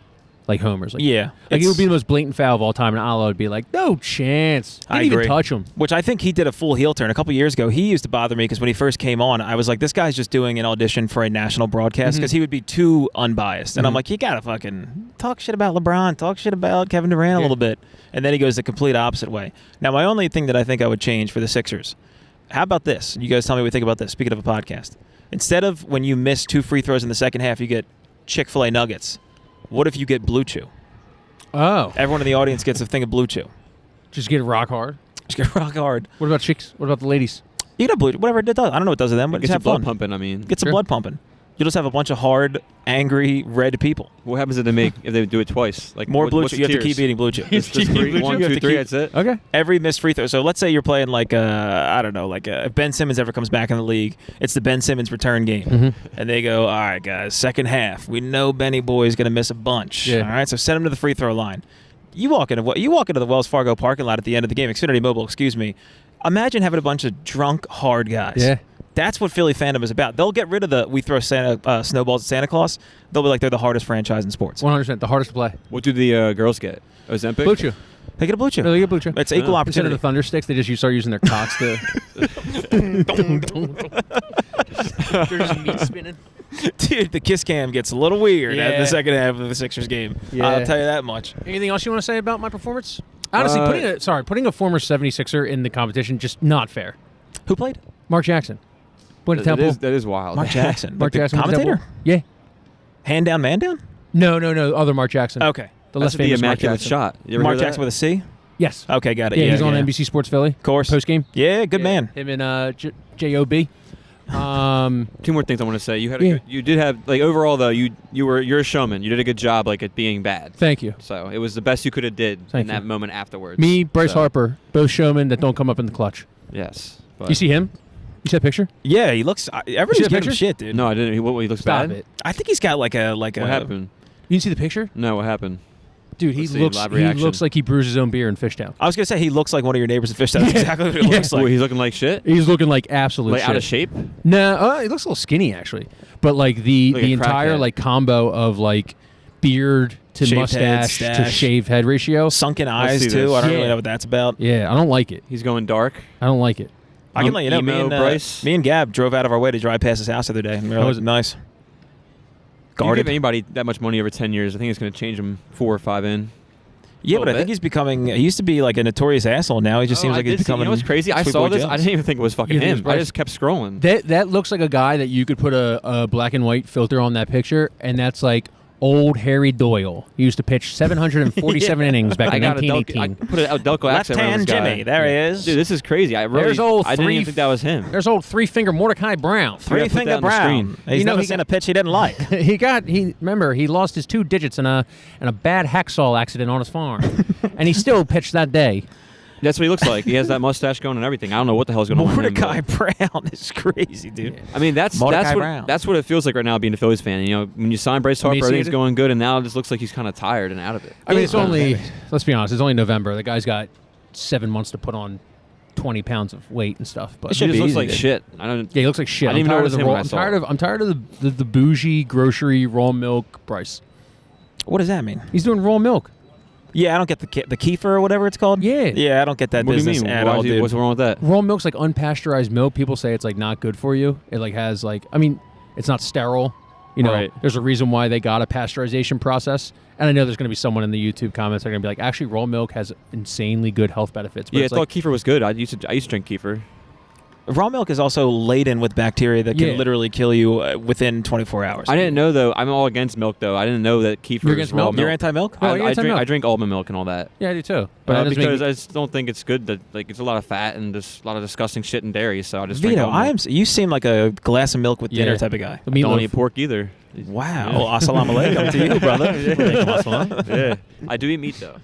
homers. Yeah. It would be the most blatant foul of all time, and Ala would be like, "No chance." I Didn't even agree. touch him. Which I think he did a full heel turn. A couple years ago, he used to bother me because when he first came on, I was like, this guy's just doing an audition for a national broadcast because he would be too unbiased. And I'm like, you got to fucking talk shit about LeBron, talk shit about Kevin Durant a little bit. And then he goes the complete opposite way. Now, my only thing that I think I would change for the Sixers, how about this? You guys tell me what you think about this, speaking of a podcast. Instead of when you miss 2 free throws in the second half, you get Chick-fil-A nuggets. What if you get Blue Chew? Oh, Everyone in the audience gets a thing of Blue Chew. just get rock hard. Just get rock hard. What about chicks? What about the ladies? You know Blue Chew, whatever it does. I don't know what it does to them, but Get just your have blood fun. pumping. I mean, Get some Sure. blood pumping. You'll just have a bunch of hard, angry, red people. What happens if they do it twice? Like More blue what's chew. the You have to tiers? keep eating blue chew. It's just three, one, You have two, to three. keep- That's it. Okay. Every missed free throw. So let's say you're playing like I don't know, like if Ben Simmons ever comes back in the league, it's the Ben Simmons return game, and they go, all right, guys, second half, we know Benny Boy is going to miss a bunch. Yeah. All right, so send him to the free throw line. You walk into the Wells Fargo parking lot at the end of the game, Xfinity Mobile, excuse me. Imagine having a bunch of drunk hard guys. Yeah. That's what Philly fandom is about. They'll get rid of we throw snowballs at Santa Claus. They'll be like they're the hardest franchise in sports. 100%. The hardest to play. What do the girls get? Ozempic? Blue chew. They get a blue chew. No, they get blue chew. It's equal Instead of opportunity. the thunder sticks, they just start using their cocks to. There's just meat spinning. Dude, the kiss cam gets a little weird at Yeah. the second half of the Sixers game. Yeah. I'll tell you that much. Anything else you want to say about my performance? Honestly, putting a former 76er in the competition, just not fair. Who played? Mark Jackson. Went to Temple. That is wild. Mark Jackson. Mark Like the Jackson went to commentator? Temple. Yeah. Hand down, man down? No. Other Mark Jackson. Okay. The That's less the famous Mark immaculate Jackson. shot. You ever Mark hear that? Jackson with a C? Yes. Okay, got it. Yeah, he's on NBC Sports Philly. Of course. Post game. Yeah, good man. Him and J.O.B. Two more things I want to say. You had Yeah. you did have like overall though you're a showman. You did a good job like at being bad. Thank you. So it was the best you could have did Thank in that you. moment afterwards. Me, Bryce So, Harper, both showmen that don't come up in the clutch. Yes. But You see him? You see that picture? Yeah, he looks. Everybody's See that giving him picture? shit, dude. No, I didn't. He looks Stop bad. it. I think he's got like a. What happened? You didn't see the picture? No, what happened? Dude, he Let's see, looks live he reaction. looks like he brews his own beer in Fishtown. I was gonna say he looks like one of your neighbors at Fish. That's exactly what he looks Well, like. he's looking like shit. He's looking like absolute Like shit. out of shape. No, he looks a little skinny actually. But like the Like a entire crackhead. like combo of like beard to Shaved mustache head, to stash. shaved head ratio. Sunken Let's eyes see too. this. I don't Yeah. really know what that's about. Yeah, I don't like it. He's going dark. I don't like it. I can let you know. Emo Bryce. Me and Gab drove out of our way to drive past his house the other day, and we were How like, was it? nice. You Guarded. give anybody that much money over 10 years, I think it's going to change him 4 or 5 in. Yeah, but I little think bit. he's becoming. He used to be like a notorious asshole. Now he just seems like he's becoming. You know what's crazy? I Sweet saw Boy this. Jones. I didn't even think it was fucking You think it was him. I Bryce? just kept scrolling. That looks like a guy that you could put a black and white filter on that picture, and that's like old Harry Doyle. He used to pitch 747 innings back I in got I 1918. put a Delco accent around Left-hand this guy. Jimmy. There he is. Dude, this is crazy. I There's old I didn't three- even think that was him. There's old three-finger Mordecai Brown. We gotta put Three-finger that on the Brown. screen. He's You know, never he seen got- a pitch he didn't like. Remember he lost his 2 digits in a bad hacksaw accident on his farm, and he still pitched that day. That's what he looks like. He has that mustache going and everything. I don't know what the hell's going on with him. Mordecai but- Brown is crazy, dude. I mean, that's Mordecai Brown. what it feels like right now being a Phillies fan. You know, when you sign Bryce Harper, everything's Emaciated? going good, and now it just looks like he's kind of tired and out of it. I mean, it's only, let's be honest, it's only November. The guy's got 7 months to put on 20 pounds of weight and stuff. But It should He just be looks easy, like dude. shit. I don't. yeah, he looks like shit. I didn't even know it was him when I I'm saw tired it. of I'm tired of the bougie grocery raw milk Bryce. What does that mean? He's doing raw milk. Yeah, I don't get the kefir or whatever it's called. Yeah. Yeah, I don't get that What do you business mean? at Why all, is he- dude. what's wrong with that? Raw milk's like unpasteurized milk. People say it's like not good for you. It like has like it's not sterile. You know, Right. there's a reason why they got a pasteurization process. And I know there's going to be someone in the YouTube comments that are going to be like, actually, raw milk has insanely good health benefits. But Yeah, I it's thought like, kefir was good. I used to drink kefir. Raw milk is also laden with bacteria that can Yeah. literally kill you within 24 hours. I didn't know though. I'm all against milk though. I didn't know that kefir You're is against raw milk? milk. You're anti-milk? Oh, you're anti-milk. I drink almond milk and all that. yeah, I do too. But that doesn't make Because me- I just don't think it's good. That like it's a lot of fat and just a lot of disgusting shit in dairy. So I just drink Vito, almond milk. you seem like a glass of milk with dinner Yeah. type of guy. the I don't meatloaf. eat pork either. Wow. Well, assalamu alaikum to you, brother. Yeah, I do eat meat though.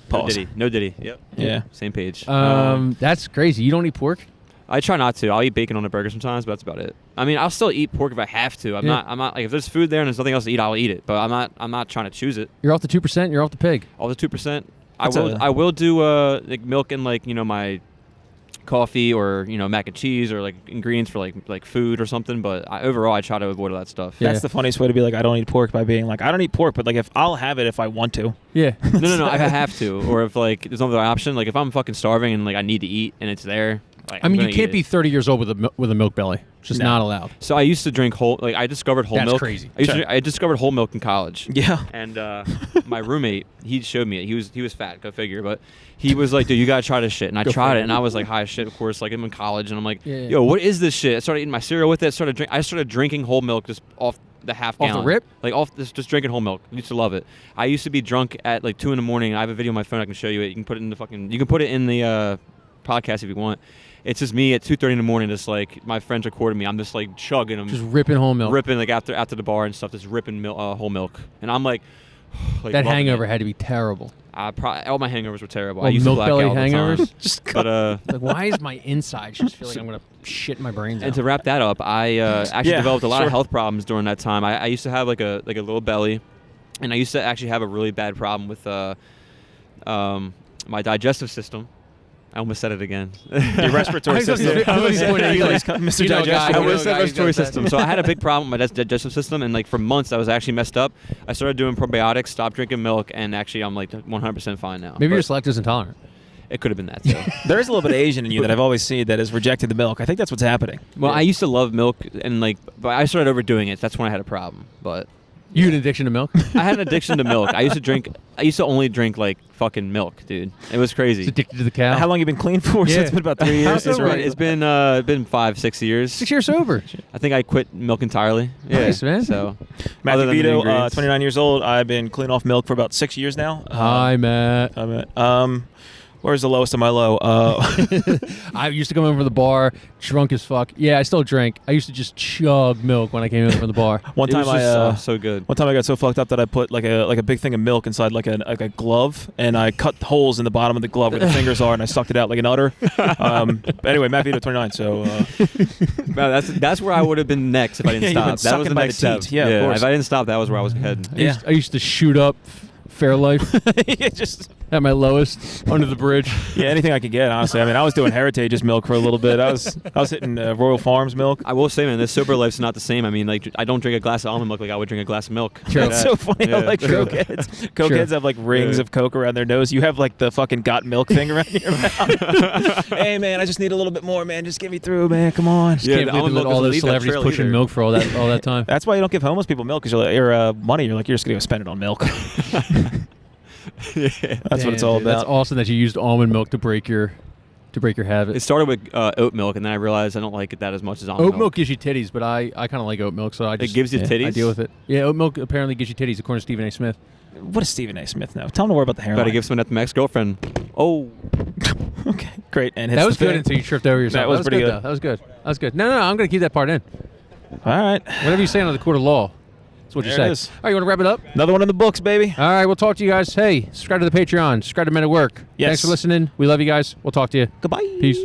Pause. No diddy. Yep. Yeah. Same page. That's crazy. You don't eat pork? I try not to. I'll eat bacon on a burger sometimes, but that's about it. I mean, I'll still eat pork if I have to. I'm Yeah. not like if there's food there and there's nothing else to eat, I'll eat it. But I'm not trying to choose it. You're off the 2%. You're off the pig. All the 2%. That's I will do like milk and like my coffee or mac and cheese or like ingredients for like food or something. But overall, I try to avoid all that stuff. Yeah. That's the funniest way to be like, I don't eat pork, by being like, I don't eat pork, but like if I'll have it if I want to. Yeah. No. If I have to, or if like there's no other option. Like if I'm fucking starving and like I need to eat and it's there. Like, I mean, I'm you gonna can't eat be it. 30 years old with a milk belly. It's just No. not allowed. So I used to drink whole. Like I discovered whole That's milk. crazy. I discovered whole milk in college. Yeah. And my roommate, he showed me it. He was fat, go figure. But he was like, dude, you gotta try this shit. And I Go tried figure. it, and I was like high as shit, of course. Like I'm in college, and I'm like, Yeah. yo, what is this shit? I started eating my cereal with it. I started drinking whole milk just off the half Off the gallon. rip? Like just drinking whole milk. I used to love it. I used to be drunk at like 2 a.m. I have a video on my phone. I can show you it. You can put it in the podcast if you want. It's just me at 2:30 in the morning, just like my friends recording me. I'm just like chugging them, Just ripping whole milk. ripping like after the bar and stuff, just ripping whole milk, and I'm like, That loving hangover it. had to be terrible. All my hangovers were terrible. Oh, I used milk to black belly out all the time. hangovers? Just But Like, why is my insides just feel like I'm gonna shit my brains and out? to wrap that up, I actually Yeah, developed a lot sure. of health problems during that time. I used to have like a little belly, and I used to actually have a really bad problem with my digestive system. I almost said it again. your respiratory system. Mr. You know, guy, Digestion. I you almost said guys respiratory got that. system. So I had a big problem with my digestive system, and like for months I was actually messed up. I started doing probiotics, stopped drinking milk, and actually I'm like 100% fine now. Maybe you're But just lactose intolerant. it could have been that too. There is a little bit of Asian in you that I've always seen that has rejected the milk. I think that's what's happening. Well, I used to love milk, and but I started overdoing it. That's when I had a problem. But You had an addiction to milk? I had an addiction to milk. I used to only drink like fucking milk, dude. It was crazy. It's addicted to the cow. How long you been clean for? Yeah. So it's been about 3 years. How sober are you? It's been 5-6 years. 6 years sober. I think I quit milk entirely. Yeah. Nice, man. So Matthew other than the Vito, ingredients. 29 years old. I've been clean off milk for about 6 years now. Hi, Matt. I'm at, where's the lowest of my low? I used to come in from the bar, drunk as fuck. Yeah, I still drink. I used to just chug milk when I came in from the bar. One It time was just, so good. One time I got so fucked up that I put like a big thing of milk inside like a glove, and I cut holes in the bottom of the glove where the fingers are, and I sucked it out like an udder. But anyway, Matt Vito, 29. So No, that's where I would have been next if I Yeah, didn't you've stop. been That was sucking the by next the step. teat. Yeah, of course. If I didn't stop, that was where I was heading. Yeah. I used to shoot up Fairlife just at my lowest under the bridge. yeah, anything I could get. Honestly, I mean, I was doing Heritage's milk for a little bit. I was hitting Royal Farms milk. I will say, man, this sober life's not the same. I mean, like, I don't drink a glass of almond milk like I would drink a glass of milk. True. That's so funny. Yeah. I like cokeheads. Cokeheads have like rings Yeah. of coke around their nose. You have like the fucking got milk thing around your mouth. Hey man, I just need a little bit more, man. Just get me through, man. Come on. Yeah, Can't the believe almond they let milk all doesn't those leave that celebrities trail pushing either. milk for all that time. That's why you don't give homeless people milk, because or money. You're like, you're just gonna go spend it on milk. That's what it's all Damn, dude, That's about. awesome that you used almond milk to break your habit. It started with oat milk, and then I realized I don't like it that as much as almond Oat milk gives you titties, but I kind of like oat milk, so I just gives you titties? I deal with it. Yeah, oat milk apparently gives you titties, according to Stephen A. Smith. What does Stephen A. Smith know? Tell him to worry about the hairline. Got to give some of that to my ex-girlfriend. Oh, Okay, great. And hits That was the good thing. until you tripped over yourself. That was pretty good. good. Though. That was good. That was good. No, I'm going to keep that part in. All right, Whatever you say on the court of law, that's what you There say. it is. All right, you want to wrap it up? another one in the books, baby. All right, we'll talk to you guys. Hey, subscribe to the Patreon. Subscribe to Men at Work. Yes. Thanks for listening. We love you guys. We'll talk to you. Goodbye. Peace.